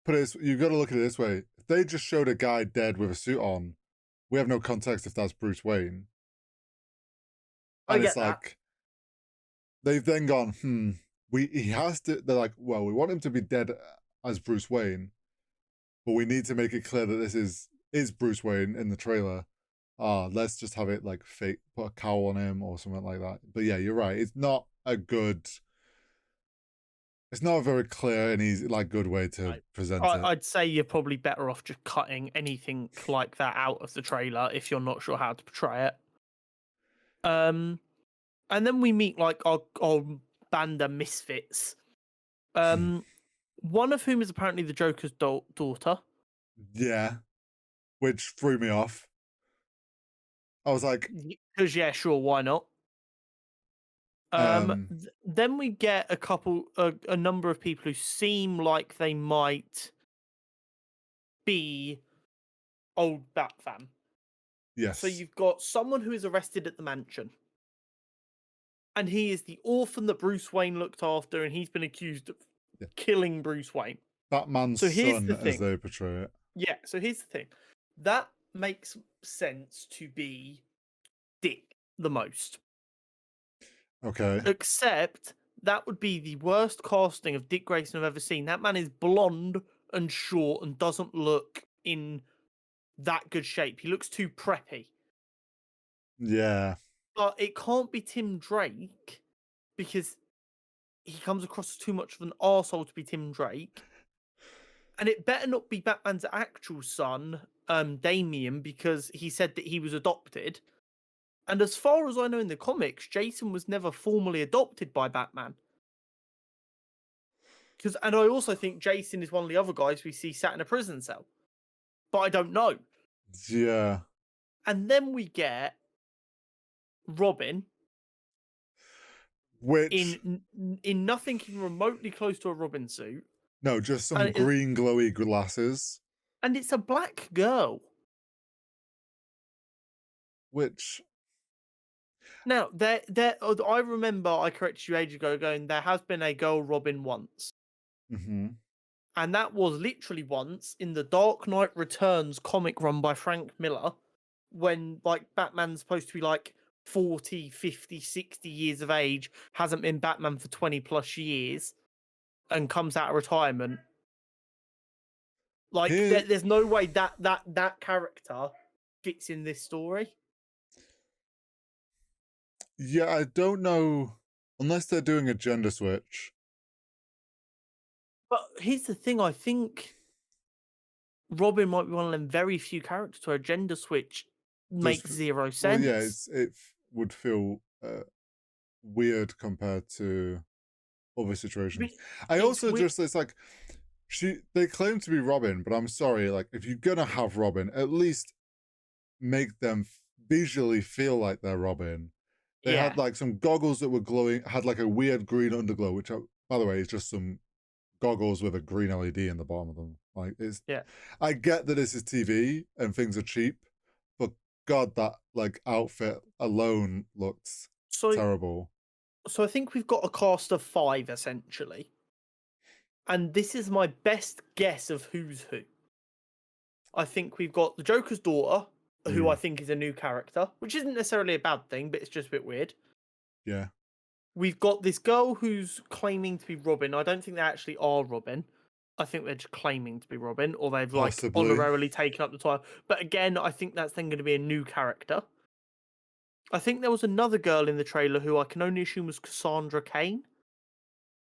you've got to look at it this way. If they just showed a guy dead with a suit on, we have no context if that's Bruce Wayne. And it's like, they've then gone, he has to, they're like, well, we want him to be dead as Bruce Wayne, but we need to make it clear that this is Bruce Wayne in the trailer. Let's just have it like fake, put a cowl on him or something like that. But yeah, you're right. It's not a very clear and easy, good way to present it. I'd say you're probably better off just cutting anything like that out of the trailer if you're not sure how to portray it. And then we meet our band of misfits. One of whom is apparently the Joker's daughter. Yeah, which threw me off. I was like, because yeah, sure, why not? Then we get a number of people who seem like they might be old Bat fam. Yes. So you've got someone who is arrested at the mansion, and he is the orphan that Bruce Wayne looked after, and he's been accused of killing Bruce Wayne. Batman's son, as they portray it. Yeah, so here's the thing. That makes sense to be Dick the most. Okay. Except that would be the worst casting of Dick Grayson I've ever seen. That man is blonde and short and doesn't look in that good shape. He looks too preppy. Yeah. But it can't be Tim Drake because he comes across as too much of an arsehole to be Tim Drake. And it better not be Batman's actual son, Damian, because he said that he was adopted. And as far as I know in the comics, Jason was never formally adopted by Batman. And I also think Jason is one of the other guys we see sat in a prison cell. But I don't know. Yeah. And then we get Robin. Which... In nothing even remotely close to a Robin suit. No, just some green glowy glasses. And it's a black girl. Which... Now, I remember I corrected you ages ago going, there has been a girl Robin once. Mm-hmm. And that was literally once in the Dark Knight Returns comic run by Frank Miller, when Batman's supposed to be 40, 50, 60 years of age, hasn't been Batman for 20 plus years. and comes out of retirement. Like, Here, there's no way that character fits in this story. yeah, I don't know unless they're doing a gender switch. But here's the thing: I think Robin might be one of them very few characters where a gender switch Just makes zero well, yeah, sense. would feel weird compared to other situations. I It's also weird. just it's like they claim to be Robin, but I'm sorry, like if you're gonna have Robin, at least make them visually feel like they're Robin. They Yeah. had like some goggles that were glowing, had like a weird green underglow, which by the way is just some goggles with a green LED in the bottom of them. Like it's Yeah. I get that this is TV and things are cheap, but God, that like outfit alone looks So terrible. I think we've got a cast of 5 essentially. And this is my best guess of who's who. I think we've got the Joker's daughter, who I Mm, think is a new character, which isn't necessarily a bad thing, but it's just a bit weird. yeah, We've got this girl who's claiming to be Robin. I don't think they actually are Robin. I think they're just claiming to be Robin, or they've like possibly. honorarily taken up the title. But again, I think that's then going to be a new character. I think there was another girl in the trailer who I can only assume was Cassandra Cain,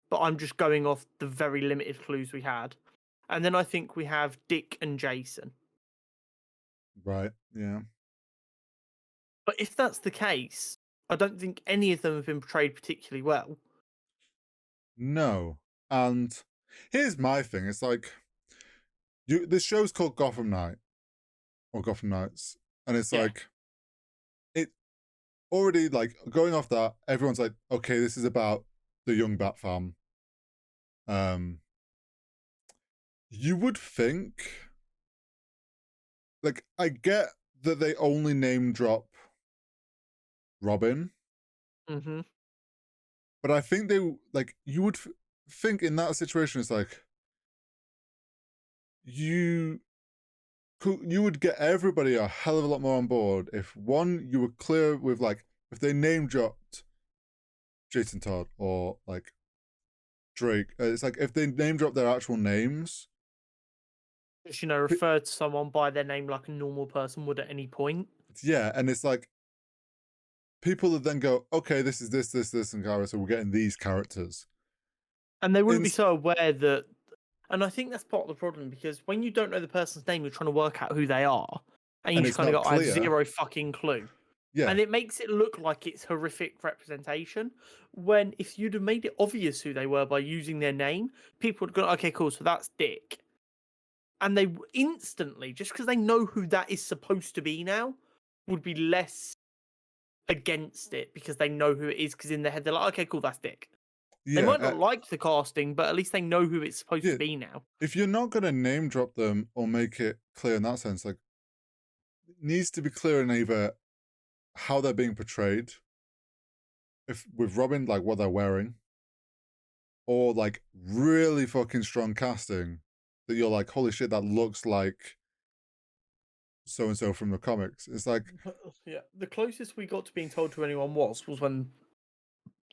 but I'm just going off the very limited clues we had. And then I think we have Dick and Jason. Right, yeah. But if that's the case, I don't think any of them have been portrayed particularly well. No. And here's my thing. It's like this show's called Gotham Knight or Gotham Knights. And it's Yeah. like it already like going off that, everyone's like, okay, this is about the young Bat fam. You would think like I get that they only name drop Robin, Mm-hmm. but I think they like you would think in that situation it's like you you would get everybody a hell of a lot more on board if one you were clear with like if they name dropped Jason Todd or like Drake. It's like if they name drop their actual names. Just, refer to someone by their name like a normal person would at any point. Yeah, and it's like people would then go, okay, this is this, and character. So we're getting these characters. And they wouldn't be Inst- so aware that. And I think that's part of the problem because when you don't know the person's name, you're trying to work out who they are. And you and just it's kind of not go, I have clear. zero fucking clue. Yeah, And it makes it look like it's horrific representation. When if you'd have made it obvious who they were by using their name, people would go, okay, cool, so that's Dick. And they instantly, just because they know who that is supposed to be now, would be less against it because they know who it is. Because in their head, they're like, okay, cool, that's Dick. They yeah, might not like the casting, but at least they know who it's supposed yeah. to be now. If you're not gonna name drop them or make it clear in that sense, like it needs to be clear in either how they're being portrayed, if with Robin, like what they're wearing, or like really fucking strong casting that you're like, holy shit, that looks like so and so from the comics. It's like, Yeah, the closest we got to being told who anyone was when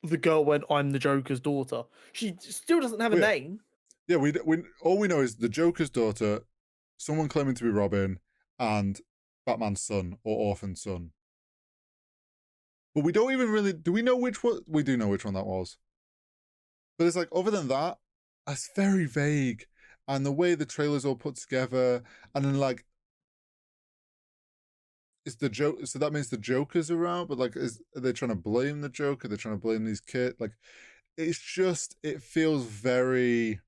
the girl went, "I'm the Joker's daughter." She still doesn't have a yeah, name. yeah. We all we know is the Joker's daughter, someone claiming to be Robin, and Batman's son or orphan son. But we don't even really do we know which one we do know which one that was. But it's like other than that, it's very vague. And the way the trailers all put together, and then like it's the joke. So that means the Joker's around, but like, are they trying to blame the Joker? They're trying to blame these kids. Like, it's just it feels very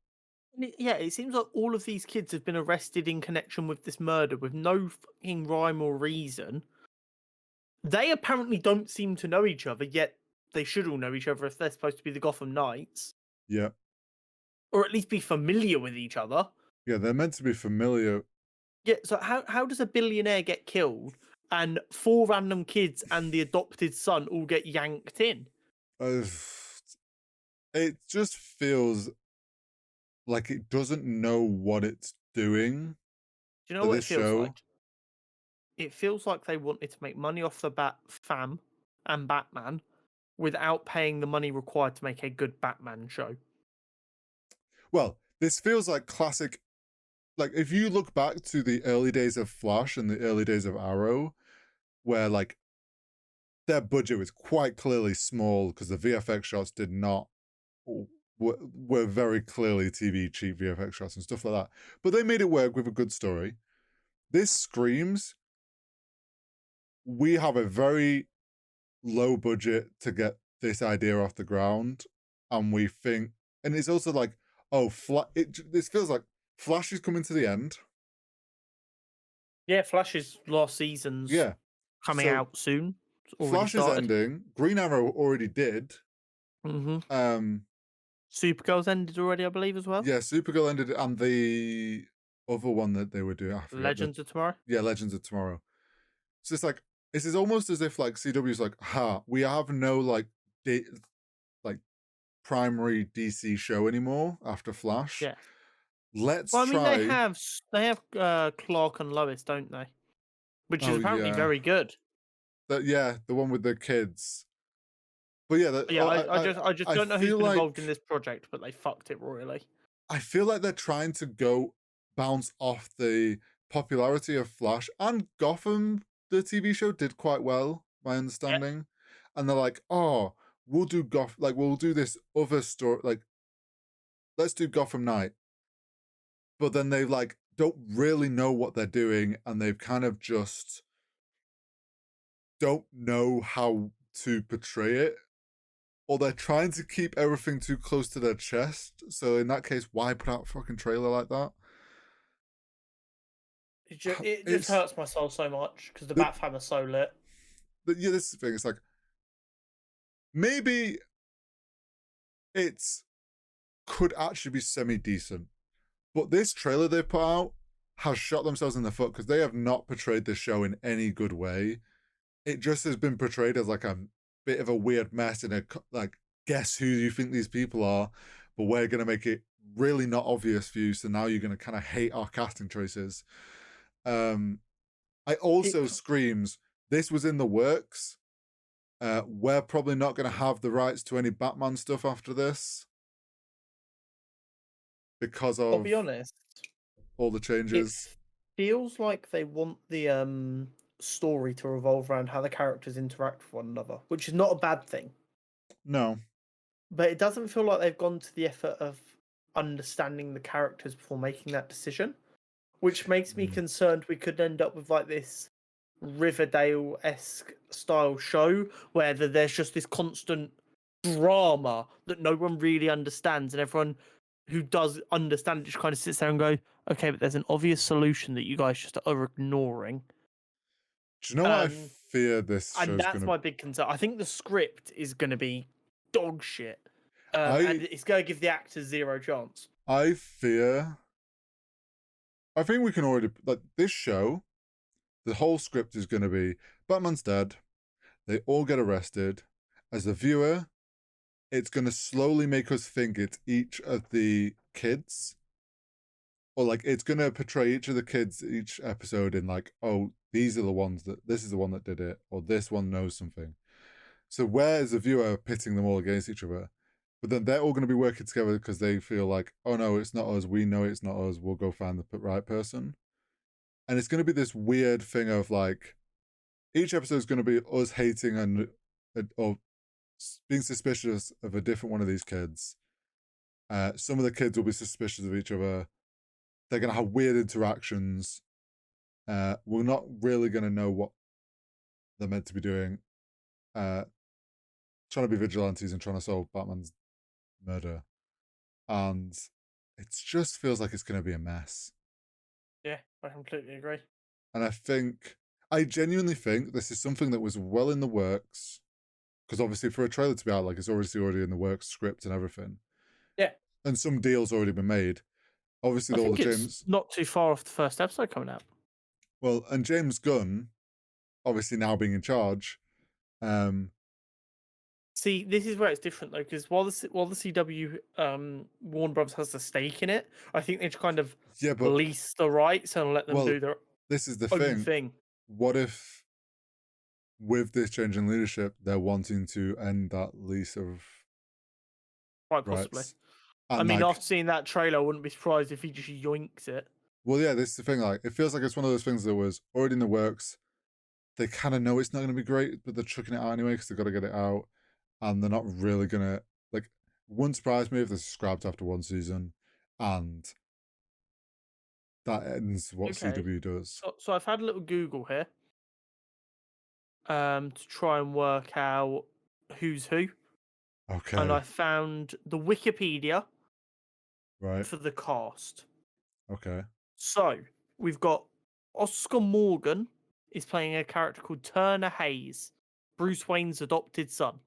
Yeah, it seems like all of these kids have been arrested in connection with this murder with no fucking rhyme or reason. They apparently don't seem to know each other, yet they should all know each other if they're supposed to be the Gotham Knights, yeah or at least be familiar with each other. yeah. They're meant to be familiar. Yeah, so how does a billionaire get killed and 4 random kids and the adopted son all get yanked in? Uh, it just feels like it doesn't know what it's doing Do you know for what it this feels show. like? It feels like they wanted to make money off the Bat fam and Batman without paying the money required to make a good Batman show. Well, this feels like classic. Like, if you look back to the early days of Flash and the early days of Arrow, where like their budget was quite clearly small because the VFX shots did not were very clearly TV cheap VFX shots and stuff like that. But they made it work with a good story. This screams we have a very low budget to get this idea off the ground, and we think, and it's also like, oh, this feels like Flash is coming to the end. Yeah, Flash's last season's Yeah, coming so out soon. It's already Flash is started. ending. Green Arrow already did. Mm-hmm. Um, Supergirl's ended already, I believe, as well. yeah, Supergirl ended, and the other one that they were doing, I forget. Legends of Tomorrow. Yeah, Legends of Tomorrow. So it's like, this is almost as if like CW's like, we have no like like primary DC show anymore after Flash. Yeah. Let's Well, I mean, try. they have Clark and Lois, don't they? Which is Oh apparently yeah, very good. the one with the kids. But yeah, But yeah, I just I don't know who's feel been like involved in this project, but they fucked it royally. I feel like they're trying to go bounce off the popularity of Flash, and Gotham, the TV show, did quite well, my Yeah. understanding. And they're like, oh, we'll do we'll do this other story, like let's do Gotham Knight. But then they like don't really know what they're doing, and they've kind of just don't know how to portray it, or they're trying to keep everything too close to their chest. So in that case, why put out a fucking trailer like that? It just It's hurts my soul so much because the the, Bat Fam is so lit. yeah, this is the thing. It's like maybe it's could actually be semi decent, but this trailer they put out has shot themselves in the foot because they have not portrayed this show in any good way. It just has been portrayed as like a bit of a weird mess and a like, guess who you think these people are, but we're gonna make it really not obvious for you. So now you're gonna kind of hate our casting choices. I also screams this was in the works. We're probably not going to have the rights to any Batman stuff after this because I'll be of honest. all the It changes. feels like they want the story to revolve around how the characters interact with one another, which is not a bad thing. No, But it doesn't feel like they've gone to the effort of understanding the characters before making that decision, which makes me concerned we could end up with like this Riverdale-esque style show where there's just this constant drama that no one really understands, and everyone who does understand it just kind of sits there and go, okay, but there's an obvious solution that you guys just are ignoring. do you know what I fear this And show's that's gonna? my big concern. I think the script is going to be dog shit, and I it's going to give the actors zero chance. I fear. I think we can already like this show. The whole script is going to be Batman's dead. They all get arrested. As a viewer, it's going to slowly make us think it's each of the kids, or like it's going to portray each of the kids each episode in like, oh, these are the ones that this is the one that did it, or this one knows something. So where is the viewer pitting them all against each other? But then they're all going to be working together because they feel like, oh no, it's not us. We know it's not us. We'll go find the right person. And it's going to be this weird thing of like, each episode is going to be us hating and or being suspicious of a different one of these kids. Some of the kids will be suspicious of each other. They're going to have weird interactions. We're not really going to know what they're meant to be doing. Trying to be vigilantes and trying to solve Batman's murder. And it just feels like it's going to be a mess. Yeah, I completely agree. And I genuinely think this is something that was well in the works. Because obviously for a trailer to be out, like it's already in the works, script and everything. Yeah. And some deals already been made. Obviously, I all think the it's James. not too far off the first episode coming out. Well, and James Gunn, obviously now being in charge. See, this is where it's different though, because while the CW Warner Brothers has the stake in it, I think they just kind of Yeah, but lease the rights and let them do their this is the own thing. thing. What if, with this change in leadership, they're wanting to end that lease of Quite possibly. rights? I mean, like, after seeing that trailer, I wouldn't be surprised if he just yoinks it. well, yeah, this is the thing. Like, it feels like it's one of those things that was already in the works. They kind of know it's not going to be great, but they're chucking it out anyway because they've got to get it out, and they're not really gonna like. Wouldn't surprise me if this is scrapped after one season, and that ends what Okay. CW does. So I've had a little Google here, to try and work out who's who, and Okay, I found the Wikipedia right. for the cast. Okay, So we've got Oscar Morgan is playing a character called Turner Hayes, Bruce Wayne's adopted son.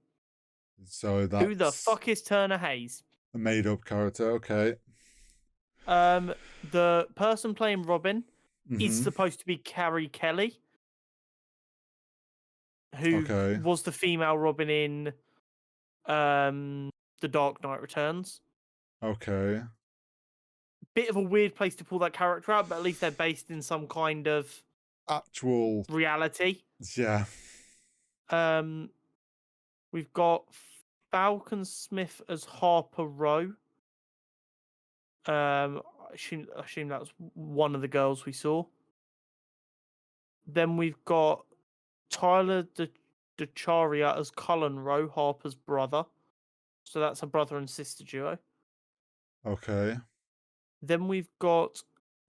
so Who the that's fuck is Turner Hayes? a made-up character. Okay. The person playing Robin is Mm-hmm. supposed to be Carrie Kelly, who Okay. was the female Robin in The Dark Knight Returns. Okay. Bit of a weird place to pull that character out, but at least they're based in some kind of Actual. reality. Yeah. We've got Falcon Smith as Harper Rowe. I assume that was one of the girls we saw. Then we've got Tyler DeCharia as Cullen Rowe, Harper's brother. So that's a brother and sister duo. Okay. Then we've got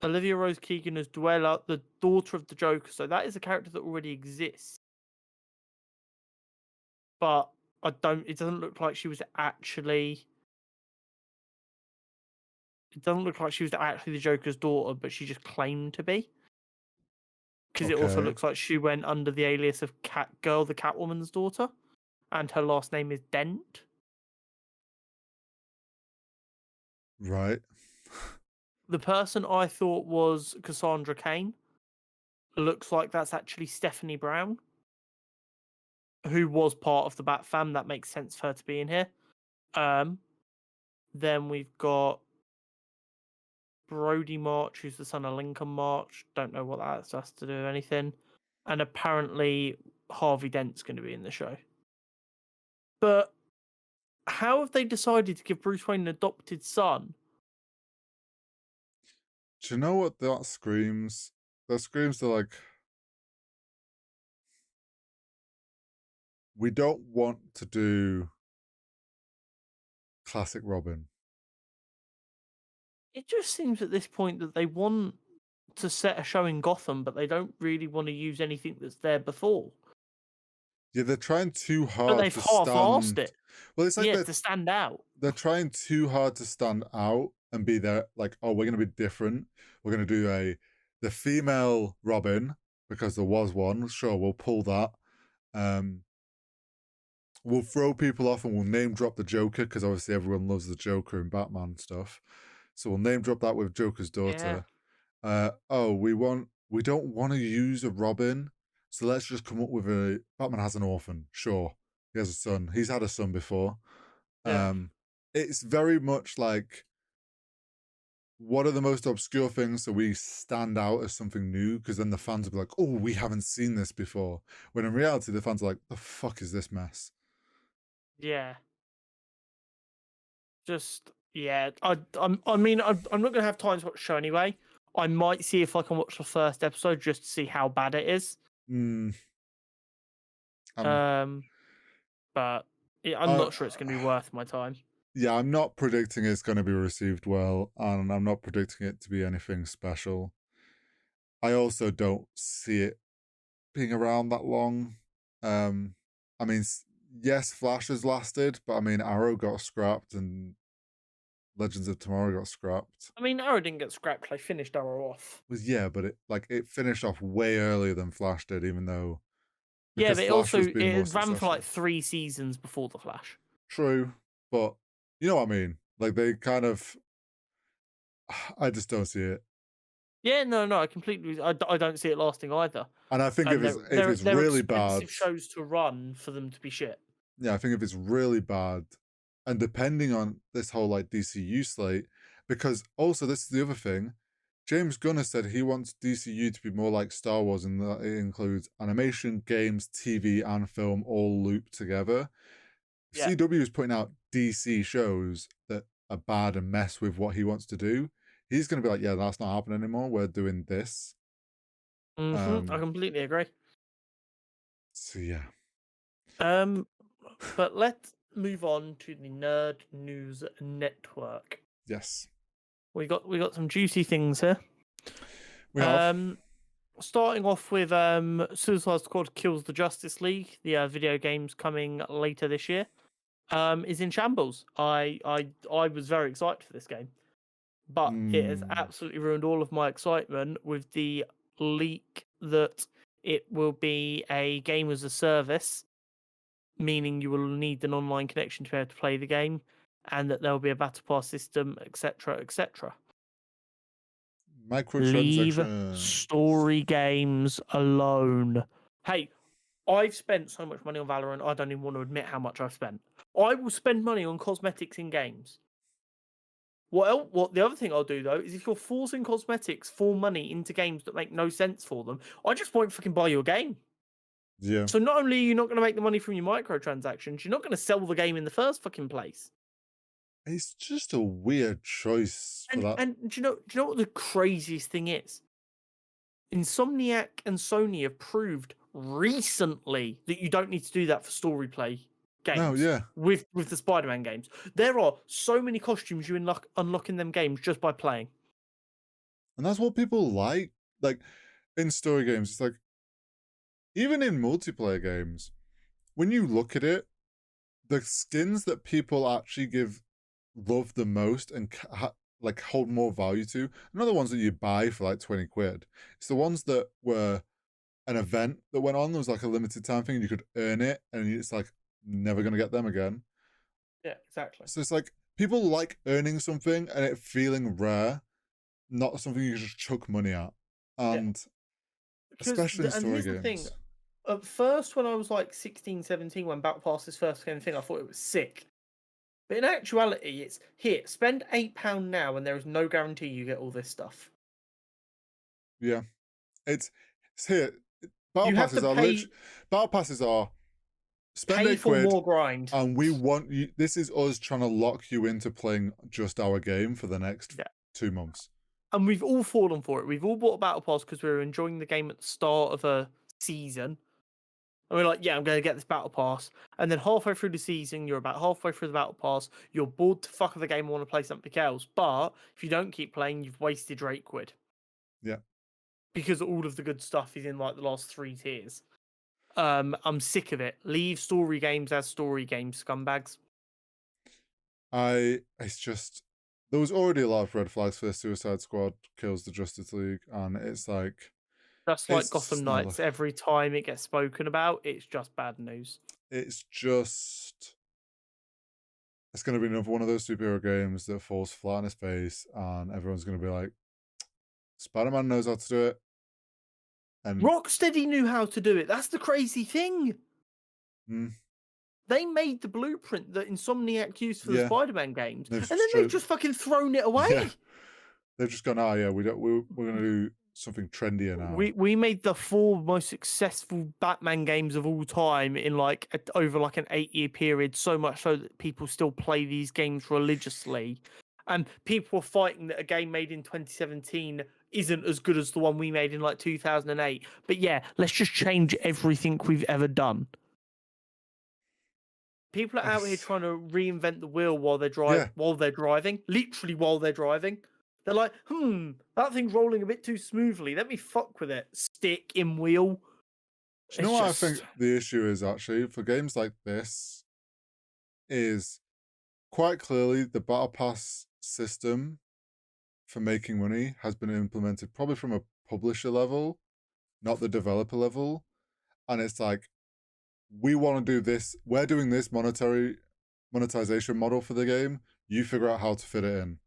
Olivia Rose Keegan as Dweller, the daughter of the Joker. So that is a character that already exists. But it doesn't look like she was actually. It doesn't look like she was actually the Joker's daughter, but she just claimed to be. Because it also Okay. looks like she went under the alias of Catgirl, the Catwoman's daughter, and her last name is Dent. Right. The person I thought was Cassandra Cain looks like that's actually Stephanie Brown, who was part of the Bat Fam. That makes sense for her to be in here. Then we've got Brody March, who's the son of Lincoln March. Don't know what that has to do with anything. And apparently Harvey Dent's going to be in the show. But how have they decided to give Bruce Wayne an adopted son? Do you know what that screams? That screams to like, we don't want to do classic Robin. It just seems at this point that they want to set a show in Gotham, but they don't really want to use anything that's there before. Yeah, they're trying too But hard they've to half-assed stand. it. Well, it's like Yeah, to stand out. they're trying too hard to stand out and be there. Like, oh, we're gonna be different. We're gonna do the female Robin because there was one. Sure, we'll pull that. We'll throw people off and we'll name drop the Joker because obviously everyone loves the Joker and Batman stuff. So we'll name drop that with Joker's Yeah. daughter. We don't want to use a Robin, so let's just come up with a Batman has an orphan. Sure, he has a son. He's had a son before. Yeah. It's very much like what are the most obscure things so we stand out as something new because then the fans will be like, oh, we haven't seen this before. When in reality, the fans are like, the fuck is this mess? Yeah. Just yeah. I mean I'm not gonna have time to watch the show anyway. I might see if I can watch the first episode just to see how bad it is. Hmm. But I'm not sure it's gonna be worth my time. Yeah, I'm not predicting it's going to be received well, and I'm not predicting it to be anything special. I also don't see it being around that long. I mean, yes, Flash has lasted, but I mean, Arrow got scrapped and Legends of Tomorrow got scrapped. I mean, Arrow didn't get scrapped. I finished Arrow off. Was yeah, but it finished off way earlier than Flash did, even though Yeah, because but Flash was being more it ran for like successful. 3 seasons before the Flash. True, but you know what I mean. Like they kind of, I just don't see it. Yeah, no, I completely. I don't see it lasting either. And I think And if it's they're really bad, expensive shows to run for them to be shit. yeah, I think if it's really bad, and depending on this whole like DCU slate, because also this is the other thing, James Gunn has said he wants DCU to be more like Star Wars, and that it includes animation, games, TV, and film all looped together. Yeah. CW is putting out DC shows that bad and mess with what he wants to do, he's going to be like, yeah, that's not happening anymore. We're doing this. I completely agree. So yeah. But let's move on to the Nerd News Network. Yes. We got some juicy things here. We have. Starting off with Suicide Squad Kills the Justice League, the video game's coming later this year. Is in shambles. I was very excited for this game, but it has absolutely ruined all of my excitement with the leak that it will be a game as a service, meaning you will need an online connection to be able to play the game, and that there will be a battle pass system, etc., etc. Leave Microtransactions. story games alone. Hey, I've spent so much money on Valorant, I don't even want to admit how much I've spent. I will spend money on cosmetics in games. What the other thing I'll do though is if you're forcing cosmetics for money into games that make no sense for them, I just won't fucking buy your game. Yeah. So not only are you not going to make the money from your microtransactions, you're not going to sell the game in the first fucking place. It's just a weird choice for that. And do you know what the craziest thing is? Insomniac and Sony have proved recently that you don't need to do that for story play games. No, yeah. With the Spider-Man games. There are so many costumes you unlock in them games just by playing. And that's what people like. Like, in story games, it's like, even in multiplayer games, when you look at it, the skins that people actually love the most and like hold more value to are not the ones that you buy for like 20 quid. It's the ones that were an event that went on. There was like a limited time thing and you could earn it, and it's like never going to get them again. Yeah, exactly. So it's like people like earning something and it feeling rare, not something you just chuck money at. And especially in story games. Thing, at first, when I was like 16, 17, when Battle Passes first came thing, I thought it was sick. But in actuality, it's here, spend £8 now and there is no guarantee you get all this stuff. Yeah. It's here. Battle passes are spend pay £8 for more grind. And we want you. This is us trying to lock you into playing just our game for the next 2 months. And we've all fallen for it. We've all bought a Battle Pass because we were enjoying the game at the start of a season. And we're like, yeah, I'm going to get this Battle Pass. And then halfway through the season, you're about halfway through the Battle Pass, you're bored to fuck of the game and want to play something else. But if you don't keep playing, you've wasted your £8. Yeah. Because all of the good stuff is in like the last 3 tiers. I'm sick of it. Leave story games as story games, scumbags. It's just, there was already a lot of red flags for Suicide Squad Kills the Justice League, and it's like, just like Gotham Knights, every time it gets spoken about, it's just bad news. It's going to be another one of those superhero games that falls flat on its face, and everyone's going to be like, Spider-Man knows how to do it. And Rocksteady knew how to do it. That's the crazy thing. They made the blueprint that Insomniac used for the Spider-Man games, and then they've just fucking thrown it away. Yeah. They've just gone, we're going to do something trendier now. We made the 4 most successful Batman games of all time in over an 8-year period, so much so that people still play these games religiously. And people are fighting that a game made in 2017 isn't as good as the one we made in 2008. But yeah, let's just change everything we've ever done. People are out here trying to reinvent the wheel while they're driving, literally while they're driving. They're like, that thing's rolling a bit too smoothly. Let me fuck with it. Stick in wheel. Do you know what I think the issue is actually for games like this is quite clearly the Battle Pass system for making money has been implemented probably from a publisher level, not the developer level. And it's like, we want to do this. We're doing this monetization model for the game. You figure out how to fit it in.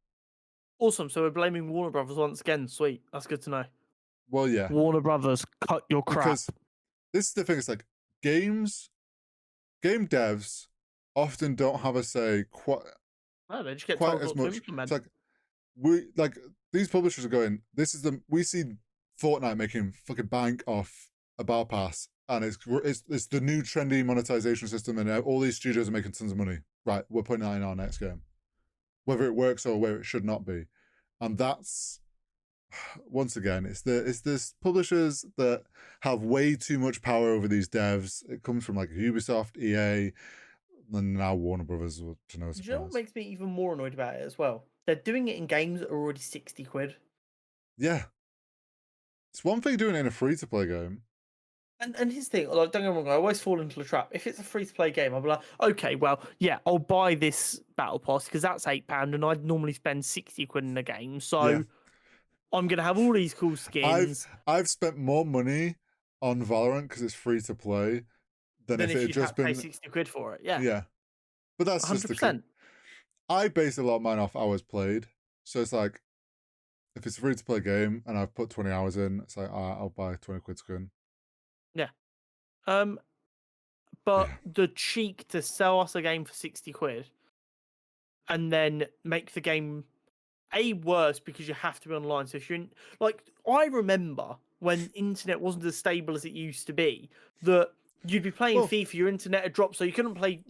Awesome. So we're blaming Warner Brothers once again. Sweet. That's good to know. Well, yeah. Warner Brothers, cut your crap. Because this is the thing. It's like game devs often don't have a say they just get told as much. Implement. It's like these publishers are going, we see Fortnite making fucking bank off a Battle Pass, and it's the new trendy monetization system, and all these studios are making tons of money. Right, we're putting that in our next game. whether it works or where it should not be. And that's, once again, it's this publishers that have way too much power over these devs. It comes from like Ubisoft, EA, and now Warner Brothers, to no Do you know what surprise. makes me even more annoyed about it as well? They're doing it in games that are already 60 quid. Yeah, it's one thing doing it in a free to play game. And his thing, like, don't get me wrong, I always fall into the trap. If it's a free to play game, I'll be like, okay, well, yeah, I'll buy this battle pass because that's £8, and I'd normally spend 60 quid in a game. So Yeah, I'm gonna have all these cool skins. I've spent more money on Valorant because it's free to play than Than if it if had you'd have just to pay been 60 quid for it. Yeah, yeah. But that's just the key. 100%. I base a lot of mine off hours played, so it's like if it's a free to play game and I've put 20 hours in, it's like I'll buy 20 quid skin. Yeah. Um, but Yeah. the cheek to sell us a game for 60 quid and then make the game worse because you have to be online. So if you're in, like, I remember when internet wasn't as stable as it used to be, that you'd be playing Well, FIFA, your internet had dropped, so you couldn't play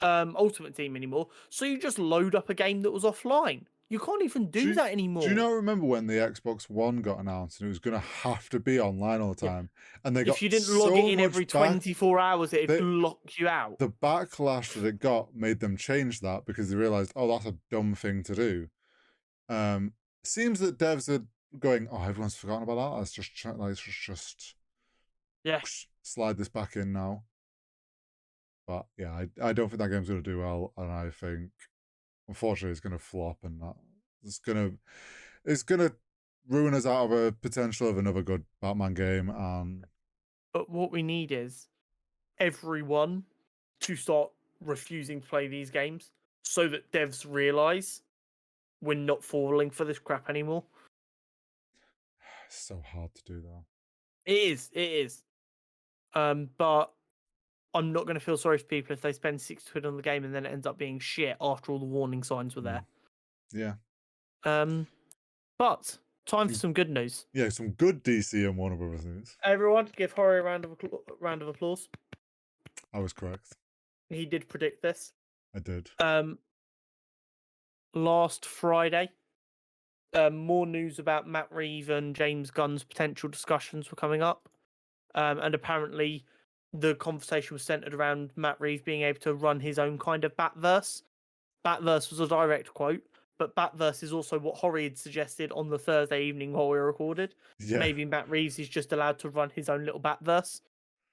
Ultimate Team anymore. So you just load up a game that was offline. You can't even do do you, that do you anymore. not remember when the Xbox One got announced and it was going to have to be online all the Yeah. time, and they got If you didn't log it so in every much back? 24 hours, it'd They, lock you out. the backlash that it got made them change that because they realized, oh, that's a dumb thing to do. Seems that devs are going, oh, everyone's forgotten about that. Let's just Yeah. slide this back in now. But yeah, I don't think that game's going to do well, and I think unfortunately it's going to flop, and that it's gonna ruin us out of a potential of another good Batman game. And But what we need is everyone to start refusing to play these games so that devs realize we're not falling for this crap anymore. it's so hard to do though. It is. But I'm not going to feel sorry for people if they spend 6 quid on the game and then it ends up being shit after all the warning signs were there. Yeah. But time for some good news. Yeah, some good DC and Warner Brothers news. Everyone, give Horry a round of applause. I was correct. He did predict this. I did. Last Friday, more news about Matt Reeves and James Gunn's potential discussions were coming up. And apparently the conversation was centered around Matt Reeves being able to run his own kind of Batverse. Batverse was a direct quote, but Batverse is also what Horry had suggested on the Thursday evening while we recorded. Yeah. Maybe Matt Reeves is just allowed to run his own little Batverse.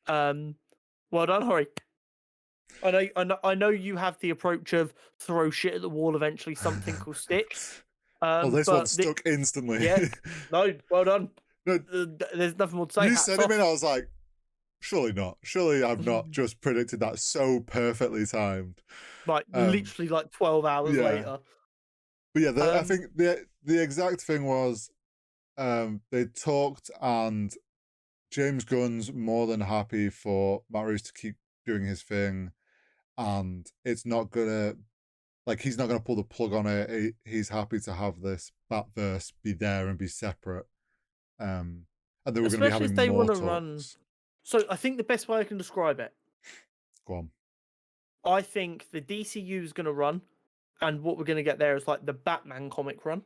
Well done, Horry. I know you have the approach of throw shit at the wall, eventually something will stick. This one stuck instantly. Yeah, no, well done. No, there's nothing more to say. you said it, and I was like, surely not. Surely I've not just predicted that so perfectly timed. Like literally like 12 hours later. But yeah, I think the exact thing was they talked, and James Gunn's more than happy for Matt Reeves to keep doing his thing, and it's not gonna, like, he's not gonna pull the plug on it. He's happy to have this Batverse be there and be separate. And they were going to be having more talks. Run... So I think the best way I can describe it. Go on. I think the DCU is going to run, and what we're going to get there is like the Batman comic run,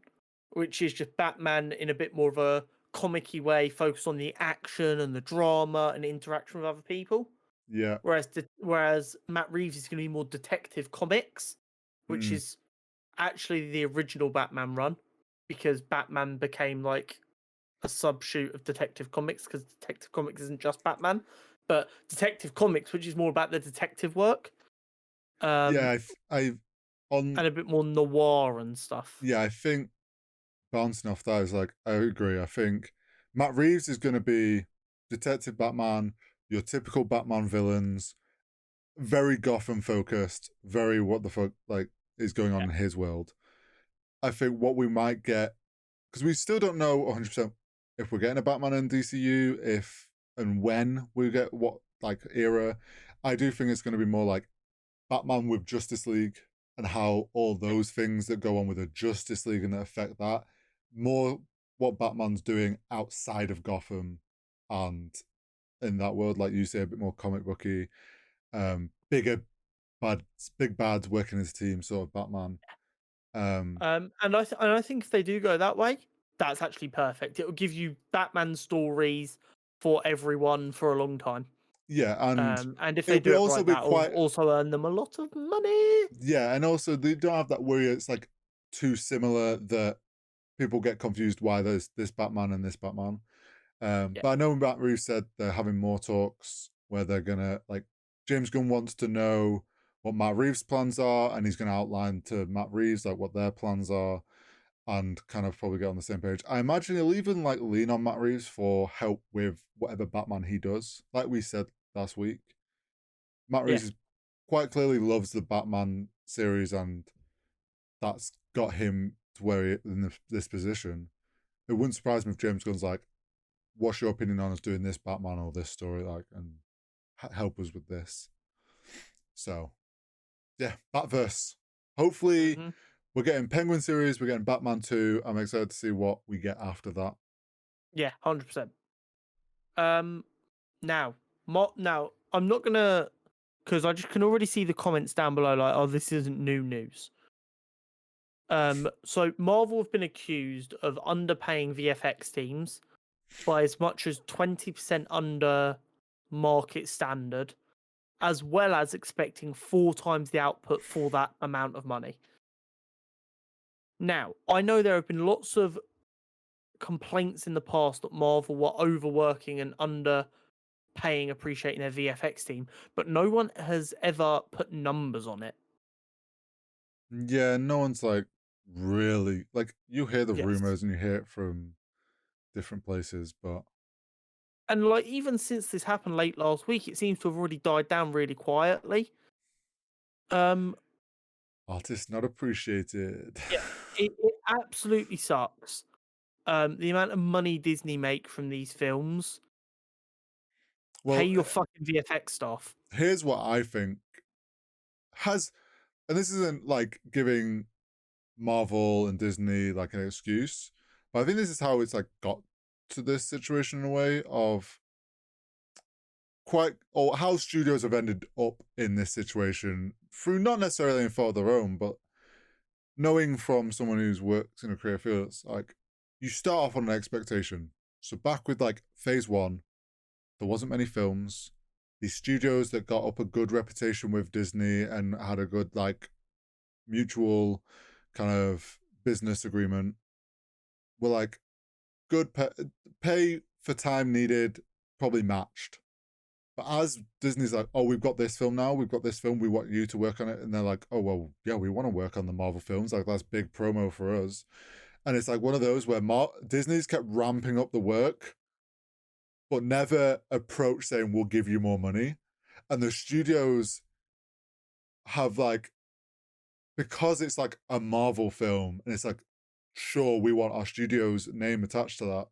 which is just Batman in a bit more of a comic-y way, focused on the action and the drama and interaction with other people. Yeah. Whereas Matt Reeves is going to be more detective comics, which is actually the original Batman run, because Batman became like a subshoot of Detective Comics, because Detective Comics isn't just Batman, but Detective Comics, which is more about the detective work. And a bit more noir and stuff. Yeah, I think bouncing off that is like, I agree. I think Matt Reeves is going to be Detective Batman, your typical Batman villains, very Gotham focused, very what the fuck like is going on in his world. I think what we might get, because we still don't know 100% if we're getting a Batman in DCU, if and when we get what like era. I do think it's going to be more like Batman with Justice League and how all those things that go on with the Justice League and that affect that. More what Batman's doing outside of Gotham and in that world, like you say, a bit more comic booky, big bads working as a team, sort of Batman. And I think if they do go that way, that's actually perfect. It will give you Batman stories for everyone for a long time. Yeah, and And if they it'll be do it also right, be that will quite also earn them a lot of money. yeah, and also they don't have that worry it's like too similar that people get confused why there's this Batman and this Batman. Yeah, But I know Matt Reeves said they're having more talks where they're gonna like James Gunn wants to know what Matt Reeves' plans are, and he's gonna outline to Matt Reeves like what their plans are, and kind of probably get on the same page. I imagine he'll even like lean on Matt Reeves for help with whatever Batman he does. Like we said last week, Matt yeah. Reeves quite clearly loves the Batman series, and that's got him to where he in this position. It wouldn't surprise me if James Gunn's like, "What's your opinion on us doing this Batman or this story?" Like, and help us with this. So, yeah, Batverse. Hopefully, Hmm. we're getting Penguin series. We're getting Batman 2. I'm excited to see what we get after that. Yeah, 100%. Um, now, now I'm not gonna because I just can already see the comments down below like, oh, this isn't new news. So Marvel have been accused of underpaying VFX teams by as much as 20% under market standard, as well as expecting 4 times the output for that amount of money. Now, I know there have been lots of complaints in the past that Marvel were overworking and underpaying, appreciating their VFX team, but no one has ever put numbers on it. Yeah, no one's like really like you hear the Yes. rumors and you hear it from different places, but And like even since this happened late last week, it seems to have already died down really quietly. Um, artists not appreciated. yeah, it absolutely sucks. The amount of money Disney make from these films, pay Well, your fucking VFX staff. here's what I think has, and this isn't like giving Marvel and Disney like an excuse, but I think this is how it's like got to this situation in a way of quite or how studios have ended up in this situation through not necessarily in fault of their own, but knowing from someone who's worked in a career field, it's like you start off on an expectation. So back with like phase one, there wasn't many films. These studios that got up a good reputation with Disney and had a good like mutual kind of business agreement were like good pay for time needed, probably matched. But as Disney's like, oh, we've got this film now, we've got this film, we want you to work on it. And they're like, oh, well, yeah, we want to work on the Marvel films. Like, that's big promo for us. And it's like one of those where Disney's kept ramping up the work, but never approached saying, we'll give you more money. And the studios have like, because it's like a Marvel film and it's like, sure, we want our studio's name attached to that,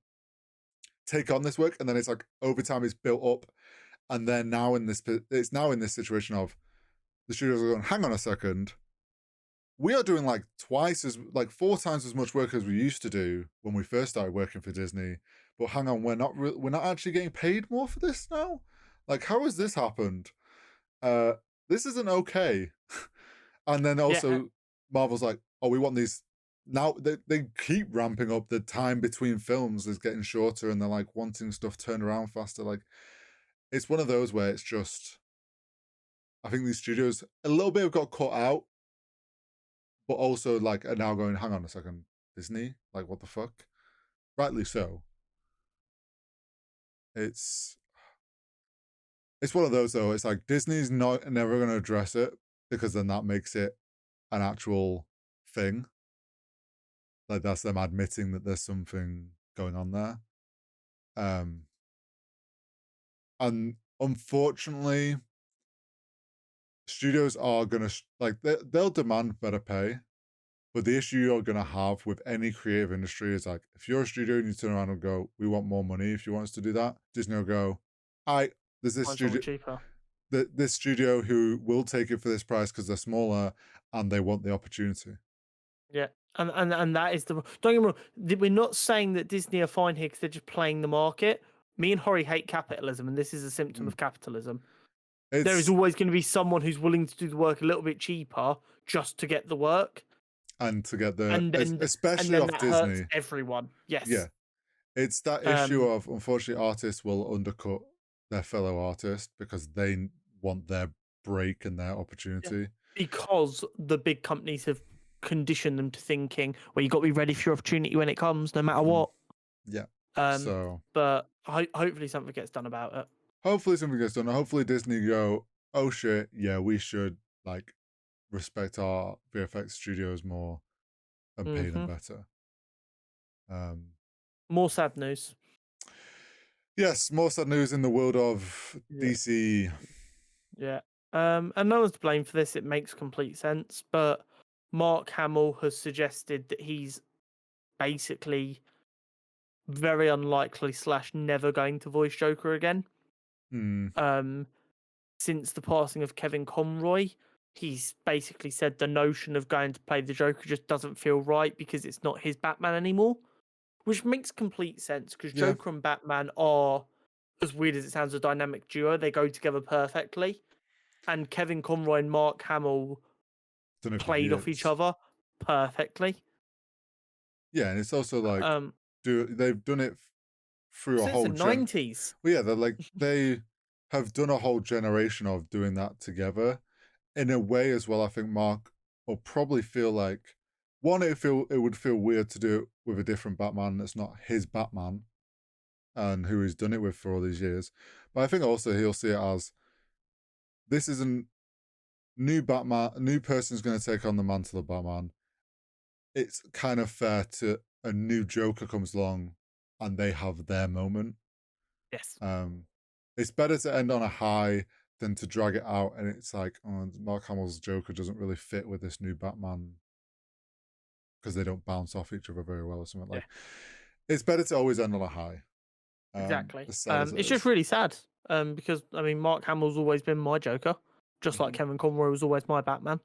take on this work. And then it's like over time it's built up. And then now it's now in this situation of the studios are going, hang on a second, we are doing like twice as like 4 times as much work as we used to do when we first started working for Disney. But hang on, we're not actually getting paid more for this now. Like, how has this happened? This isn't okay. And then Yeah, also Marvel's like, oh, we want these now. They keep ramping up the time between films is getting shorter, and they're like wanting stuff turned around faster. Like, it's one of those where it's just I think these studios a little bit have got caught out, but also like are now going, hang on a second, Disney? Like what the fuck? Rightly so. It's it's one of those though. It's like Disney's not never gonna address it because then that makes it an actual thing. Like that's them admitting that there's something going on there. Um and unfortunately, studios are gonna like they'll demand better pay. But the issue you're going to have with any creative industry is like, if you're a studio and you turn around and go, we want more money if you want us to do that, Disney will go, I, there's find someone cheaper. this studio who will take it for this price because they're smaller and they want the opportunity. Yeah, and that is the don't get me wrong. We're not saying that Disney are fine here because they're just playing the market. Me and Hori hate capitalism, and this is a symptom Mm. of capitalism. There is It's, always going to be someone who's willing to do the work a little bit cheaper just to get the work. and to get the and then especially off that hurts Disney. everyone. Yeah, Yes. it's that issue of unfortunately artists will undercut their fellow artists because they want their break and their Yeah. opportunity. Because the big companies have conditioned them to thinking, well, you got to be ready for your opportunity when it comes, no matter what. Yeah. Um, So but hopefully something gets done about it. hopefully something gets done. Hopefully Disney go, oh shit, yeah, we should like respect our VFX studios more and pay them Hmm. better. More sad news. Yes, more sad news in the world of Yeah. DC. Yeah. And no one's to blame for this. It makes complete sense. But Mark Hamill has suggested that he's basically very unlikely / never going to voice Joker again. Hmm. Since the passing of Kevin Conroy, he's basically said the notion of going to play the Joker just doesn't feel right because it's not his Batman anymore, which makes complete sense because Yeah, Joker and Batman are, as weird as it sounds, a dynamic duo. They go together perfectly. And Kevin Conroy and Mark Hamill done it for played off each years. other perfectly. Yeah, and it's also like Um, they've done it through a since the whole '90s. well, yeah, they have done a whole generation of doing that together. In a way as well, I think Mark will probably feel like one, it would feel weird to do it with a different Batman that's not his Batman and who he's done it with for all these years. But I think also he'll see it as this isn't new Batman, a new person's going to take on the mantle of Batman. It's kind of fair to a new Joker comes along and they have their moment. Yes. Um, it's better to end on a high than to drag it out and it's like, oh, Mark Hamill's Joker doesn't really fit with this new Batman because they don't bounce off each other very well or something Yeah. like. It's better to always end on a high. Exactly. As sad as it It's just is. really sad. Because I mean, Mark Hamill's always been my Joker, just like Kevin Conroy was always my Batman.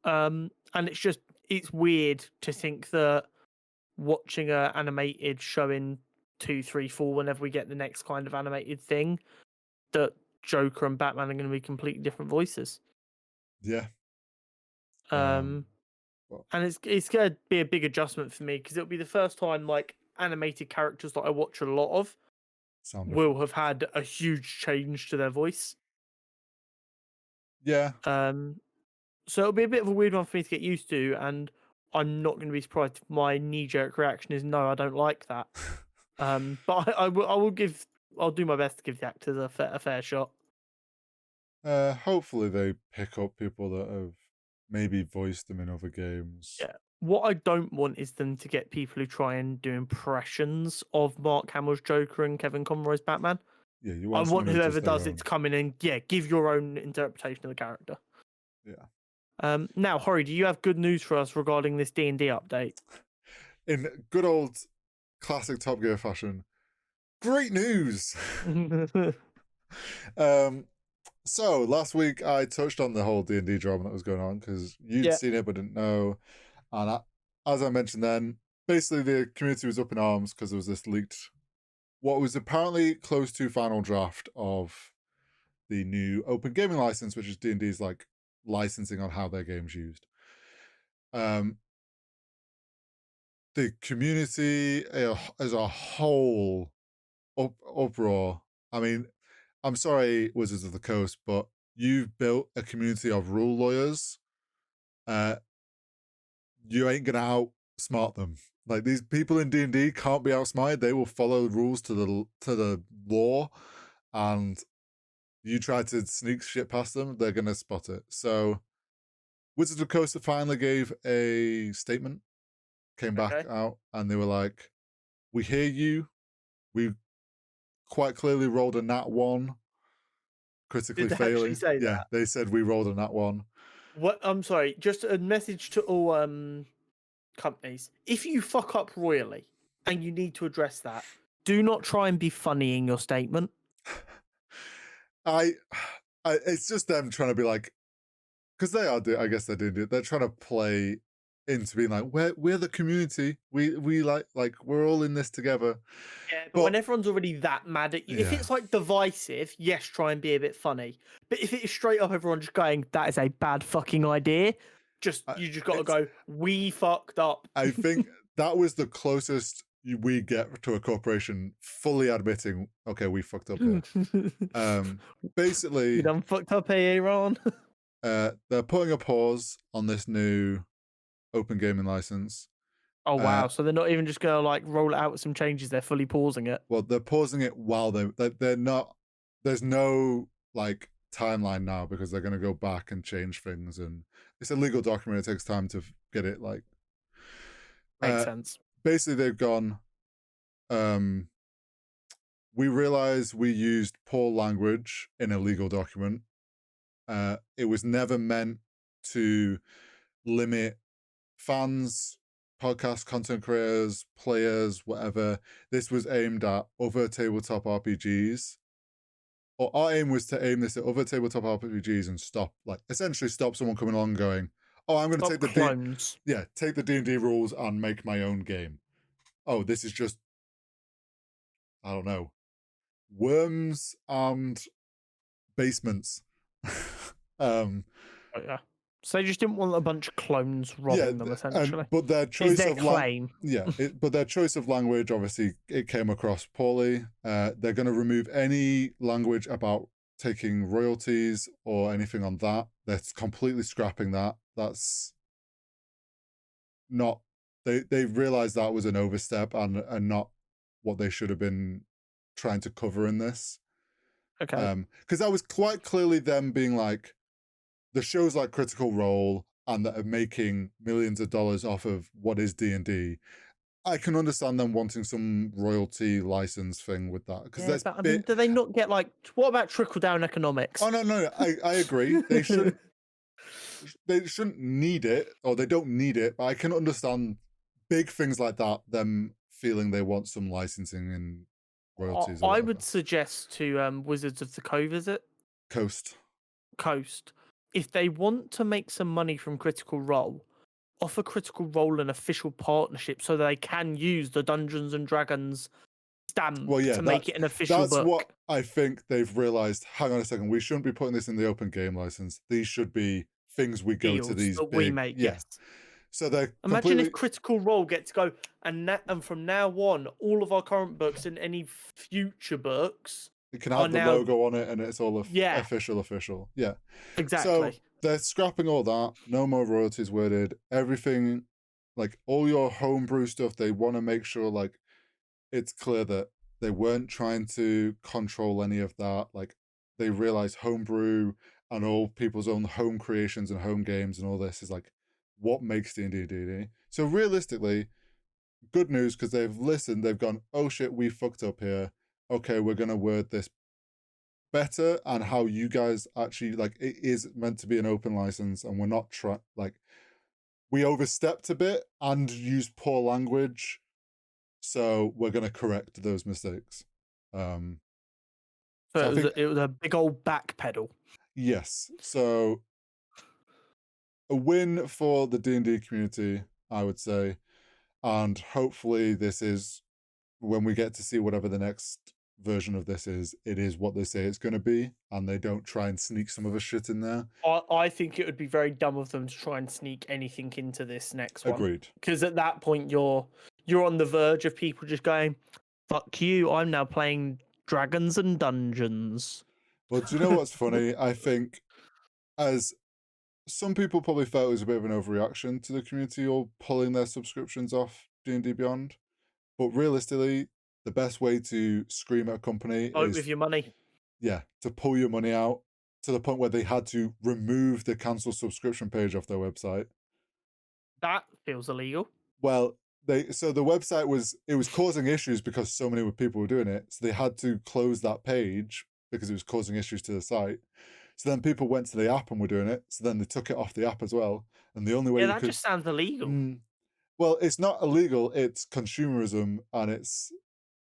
And it's weird to think that watching a animated show in 2, 3, 4, whenever we get the next kind of animated thing, that Joker and Batman are going to be completely different voices. Yeah. Um, Well, and it's going to be a big adjustment for me because it'll be the first time like animated characters that I watch a lot of sound different. will have had a huge change to their voice. Yeah. So it'll be a bit of a weird one for me to get used to, and I'm not going to be surprised if my knee-jerk reaction is no, I don't like that. But I'll do my best to give the actors a fair shot. Hopefully they pick up people that have maybe voiced them in other games. Yeah. What I don't want is them to get people who try and do impressions of Mark Hamill's Joker and Kevin Conroy's Batman. Yeah, you I want want someone who whoever does their does it own. to come in and give your own interpretation of the character. Yeah. Now, Hori, do you have good news for us regarding this D&D update? In good old classic Top Gear fashion, great news. So last week I touched on the whole D&D drama that was going on because you'd seen it but didn't know. And as I mentioned then, basically the community was up in arms because there was this leaked, what was apparently close to final draft of the new open gaming license, which is D&D's like licensing on how their game's used. The community as a whole uproar. I mean, I'm sorry, Wizards of the Coast, but you've built a community of rule lawyers. You ain't gonna outsmart them. Like these people in D&D can't be outsmarted. They will follow the rules to the law, and you try to sneak shit past them, they're gonna spot it. So Wizards of the Coast finally gave a statement, came back out, and they were like, "We hear you. We quite clearly rolled a nat 1, critically Did they actually failing." say Yeah, that? they said we rolled a nat 1. What? I'm sorry. Just a message to all companies: if you fuck up royally and you need to address that, do not try and be funny in your statement. I it's just them trying to be like, because they are, I guess they're doing it. They're trying to play into being like, we're the community. We like we're all in this together. Yeah, but when everyone's already that mad at you, if Yeah. it's like divisive, yes, try and be a bit funny. But if it is straight up everyone just going, that is a bad fucking idea, You just got to it's go. We fucked up. I think that was the closest we get to a corporation fully admitting, okay, we fucked up here. You Basically, done fucked up here, Aaron. they're putting a pause on this new open gaming license. Oh wow! So they're not even just gonna like roll it out with some changes. They're fully pausing it. Well, they're pausing it while they're not. There's no like timeline now because they're going to go back and change things, and it's a legal document. It takes time to get it like. Makes sense. Basically, they've gone. We realize we used poor language in a legal document. It was never meant to limit fans, podcast content creators, players, whatever. This was aimed at other tabletop RPGs. Or our aim was to aim this at other tabletop RPGs and stop, like, essentially stop someone coming along and going, "Oh, I'm going to take the clones." take the D&D rules and make my own game. Oh, this is just, I don't know, worms and basements." Oh, yeah. So they just didn't want a bunch of clones robbing them, essentially. But their choice of claim. but their choice of language, obviously, it came across poorly. They're going to remove any language about taking royalties or anything on that. They're completely scrapping that. That's not. They realized that was an overstep and not what they should have been trying to cover in this. Okay. Because that was quite clearly them being like, the show's like Critical Role and that are making millions of dollars off of what is D&D. I can understand them wanting some royalty license thing with that. Because I mean, do they not get like, what about trickle down economics? Oh no, I agree. They shouldn't need it, or they don't need it, but I can understand big things like that, them feeling they want some licensing and royalties. I would suggest to Wizards of the Coast, if they want to make some money from Critical Role, offer Critical Role an official partnership so they can use the Dungeons and Dragons stamp to make it an official book. That's what I think they've realized. Hang on a second, we shouldn't be putting this in the open game license. These should be things we go to these that big, we make. Yes. So they imagine if Critical Role gets to go and from now on, all of our current books and any future books, it can have the logo on it and it's all official. Yeah, exactly. So they're scrapping all that. No more royalties worded. Everything, like all your homebrew stuff, they want to make sure like it's clear that they weren't trying to control any of that. Like they realize homebrew and all people's own home creations and home games and all this is like what makes D&D. So realistically, good news, because they've listened, they've gone, oh shit, we fucked up here. Okay, we're gonna word this better, and how you guys actually, like, it is meant to be an open license and we're not we overstepped a bit and used poor language, so we're gonna correct those mistakes. So it was a big old backpedal. Yes. So a win for the D&D community, I would say. And hopefully this is, when we get to see whatever the next version of this is, it is what they say it's going to be, and they don't try and sneak some other shit in there. I think it would be very dumb of them to try and sneak anything into this next one. Agreed. Because at that point, you're on the verge of people just going, fuck you, I'm now playing Dragons and Dungeons. Well, do you know what's funny? I think, as some people probably felt it was a bit of an overreaction to the community all pulling their subscriptions off D&D Beyond, but realistically, the best way to scream at a company is with your money. Yeah, to pull your money out to the point where they had to remove the cancel subscription page off their website. That feels illegal. Well, the website was causing issues because so many people were doing it, so they had to close that page because it was causing issues to the site. So then people went to the app and were doing it. So then they took it off the app as well. And the only way that just sounds illegal. Well, it's not illegal. It's consumerism, and it's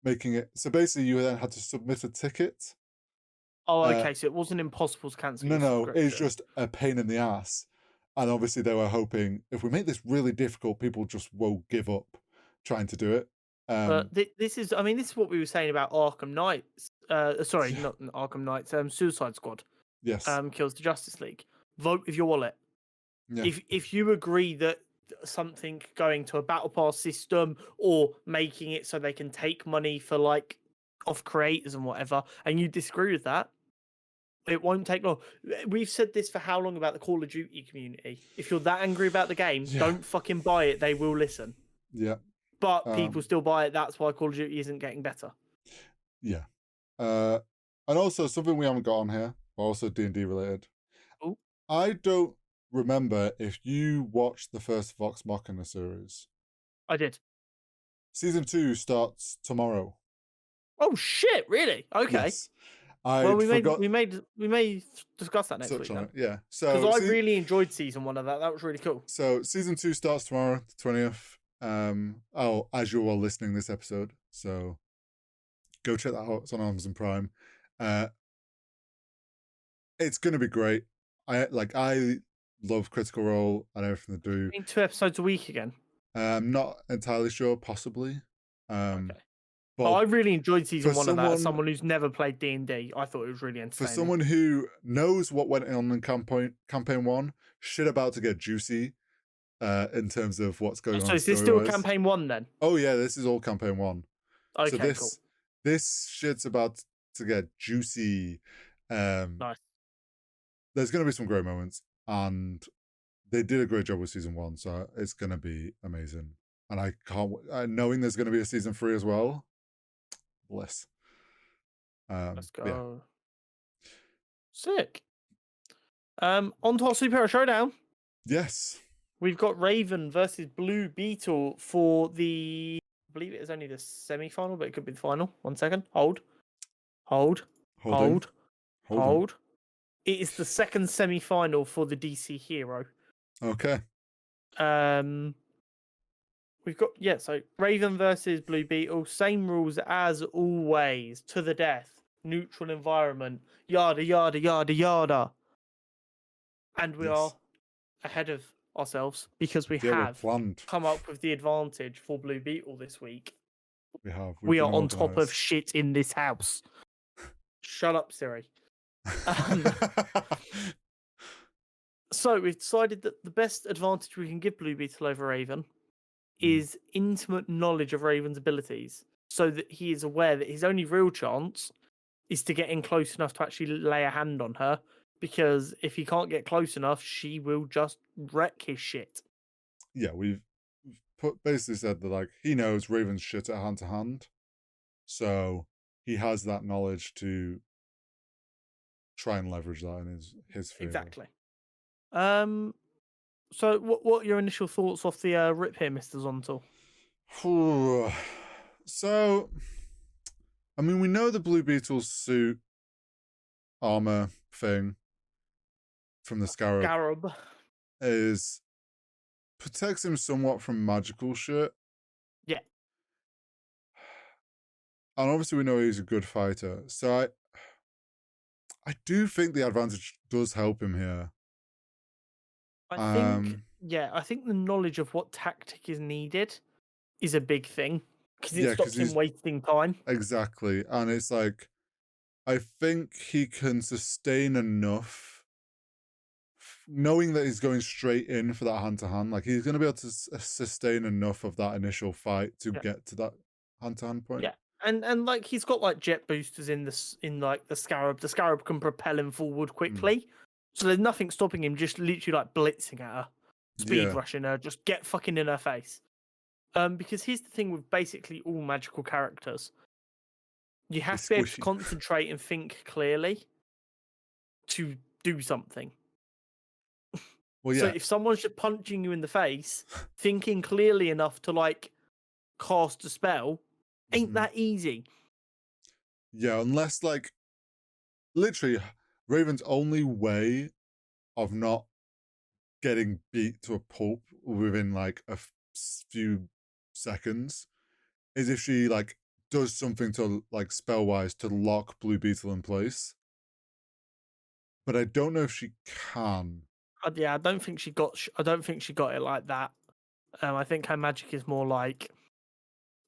making it. So basically, you then had to submit a ticket. Oh, okay. So it wasn't impossible to cancel. No, it's just a pain in the ass. And obviously, they were hoping if we make this really difficult, people just won't give up trying to do it. This is what we were saying about Arkham Knights. Sorry, not Arkham Knights. Suicide Squad. Yes. Kills the Justice League. Vote with your wallet. Yeah. If you agree that something going to a battle pass system or making it so they can take money for like off creators and whatever, and you disagree with that, it won't take long. We've said this for how long about the Call of Duty community. If you're that angry about the game, Yeah. don't fucking buy it. They will listen. Yeah. But people still buy it. That's why Call of Duty isn't getting better. Yeah. And also something we haven't got on here, but also D&D related. Ooh. I don't remember if you watched the first Vox Machina series. I did. Season 2 starts tomorrow. Oh shit! Really? Okay. Yes. Well, I forgot we may discuss that next touch week on then. it. Yeah. Because So I really enjoyed season 1 of that. That was really cool. so season 2 starts tomorrow, the 20th. As you're all listening this episode. So go check that out. It's on Amazon Prime. It's gonna be great. I love Critical Role and everything they do. 2 episodes a week again. I'm not entirely sure, possibly. Okay. But I really enjoyed season 1 of that. As someone someone who's never played D&D, I thought it was really for entertaining. someone who knows what went on in campaign 1, shit about to get juicy in terms of what's going on. So is this still campaign 1 then? Oh yeah, this is all campaign 1. Okay, So cool. this shit's about to get juicy. Nice. There's gonna be some great moments, and they did a great job with season 1, so it's gonna be amazing. And I can't knowing there's gonna be a season 3 as well. Bless. Let's go. Yeah. Sick. On to our superhero showdown. Yes. We've got Raven versus Blue Beetle for the, I believe it is only the semi-final, but it could be the final. 1 second. Hold. Holding. It is the second semi-final for the DC hero. Okay. We've got, so Raven versus Blue Beetle, same rules as always, to the death, neutral environment, yada yada yada yada. And we are ahead of ourselves because we have come up with the advantage for Blue Beetle this week. We have. We are on top of shit in this house. Shut up, Siri. So we've decided that the best advantage we can give Blue Beetle over Raven is intimate knowledge of Raven's abilities, so that he is aware that his only real chance is to get in close enough to actually lay a hand on her, because if he can't get close enough, she will just wreck his shit. Yeah, we've basically said that like he knows Raven's shit at hand to hand, so he has that knowledge to try and leverage that in his favor. Exactly. So what are your initial thoughts off the rip here, Mr. Zontal? So, I mean, we know the Blue Beetle's suit armor thing from the Scarab protects him somewhat from magical shit. Yeah. And obviously we know he's a good fighter. So I do think the advantage does help him here. I think the knowledge of what tactic is needed is a big thing, because it stops him wasting time. Exactly. And it's like, I think he can sustain enough, knowing that he's going straight in for that hand-to-hand. Like, he's going to be able to sustain enough of that initial fight to get to that hand-to-hand point. Yeah. And like he's got like jet boosters in the Scarab. The Scarab can propel him forward quickly. So there's nothing stopping him, just literally like blitzing at her, speed rushing her, just get fucking in her face. Because here's the thing with basically all magical characters. You have to be able to concentrate and think clearly to do something. Well, yeah. So if someone's just punching you in the face, thinking clearly enough to like cast a spell ain't that easy. Yeah, unless like literally Raven's only way of not getting beat to a pulp within like a few seconds is if she like does something to like spell wise to lock Blue Beetle in place. But I don't know if she can. Yeah, I don't think she got it like that. I think her magic is more like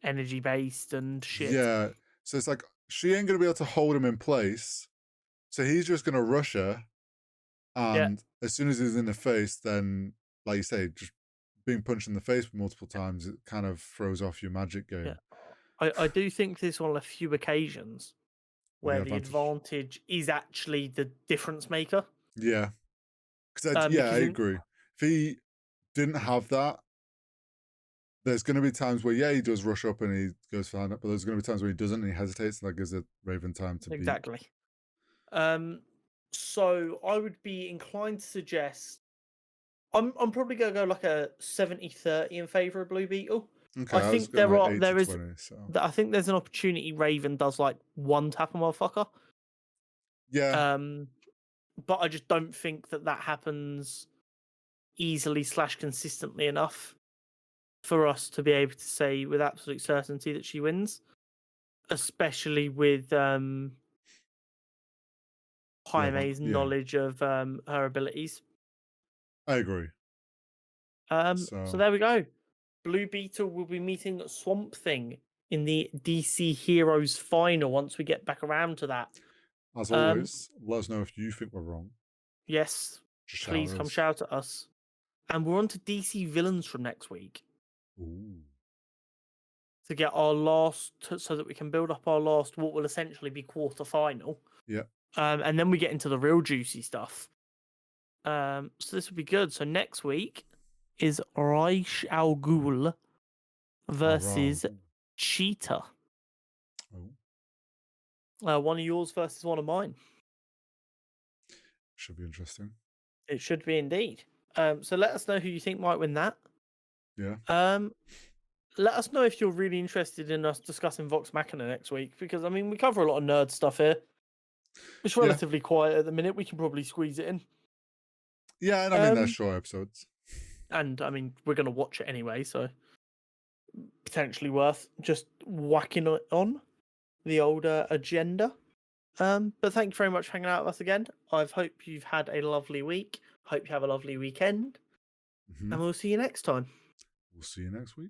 energy based and shit. Yeah, so it's like she ain't gonna be able to hold him in place, so he's just gonna rush her, Yeah, And as soon as he's in the face, then, like you say, just being punched in the face multiple times, it kind of throws off your magic yeah. game. I do think this is one of the few occasions Where where you the advantage. advantage is actually the difference maker. Yeah. Because yeah, I Because in agree. If he didn't have that, there's going to be times where, yeah, he does rush up and he goes for hand up, but there's going to be times where he doesn't and he hesitates, and that gives the Raven time to beat. exactly. Um, so I would be inclined to suggest I'm probably gonna go like a 70-30 in favor of Blue Beetle. Okay, I I was think going like there is 80-20, so. I think there's an opportunity Raven does like one tap a motherfucker. Yeah, Um, but I just don't think that happens easily / consistently enough for us to be able to say with absolute certainty that she wins, especially with yeah, Jaime's yeah, knowledge of her abilities. I agree. So So, there we go. Blue Beetle will be meeting Swamp Thing in the DC Heroes final once we get back around to that. as Um, always, let us know if you think we're wrong. yes, Just shout please at come us. shout at us. And we're on to DC villains from next week Ooh. to get our last, so that we can build up our last, what will essentially be quarter final. Yeah. And then we get into the real juicy stuff. So this would be good. So next week is Ra's al Ghul All right. versus Cheetah. Oh, One of yours versus one of mine. should be interesting. It should be indeed. So let us know who you think might win that. Yeah. Let us know if you're really interested in us discussing Vox Machina next week, because I mean we cover a lot of nerd stuff here. It's Yeah. relatively quiet at the minute. We can probably squeeze it in. Yeah, and I mean, they're short episodes. And I mean we're gonna watch it anyway, so potentially worth just whacking it on the older agenda. But thank you very much for hanging out with us again. I hope you've had a lovely week. Hope you have a lovely weekend. Mm-hmm. And we'll see you next time. We'll see you next week.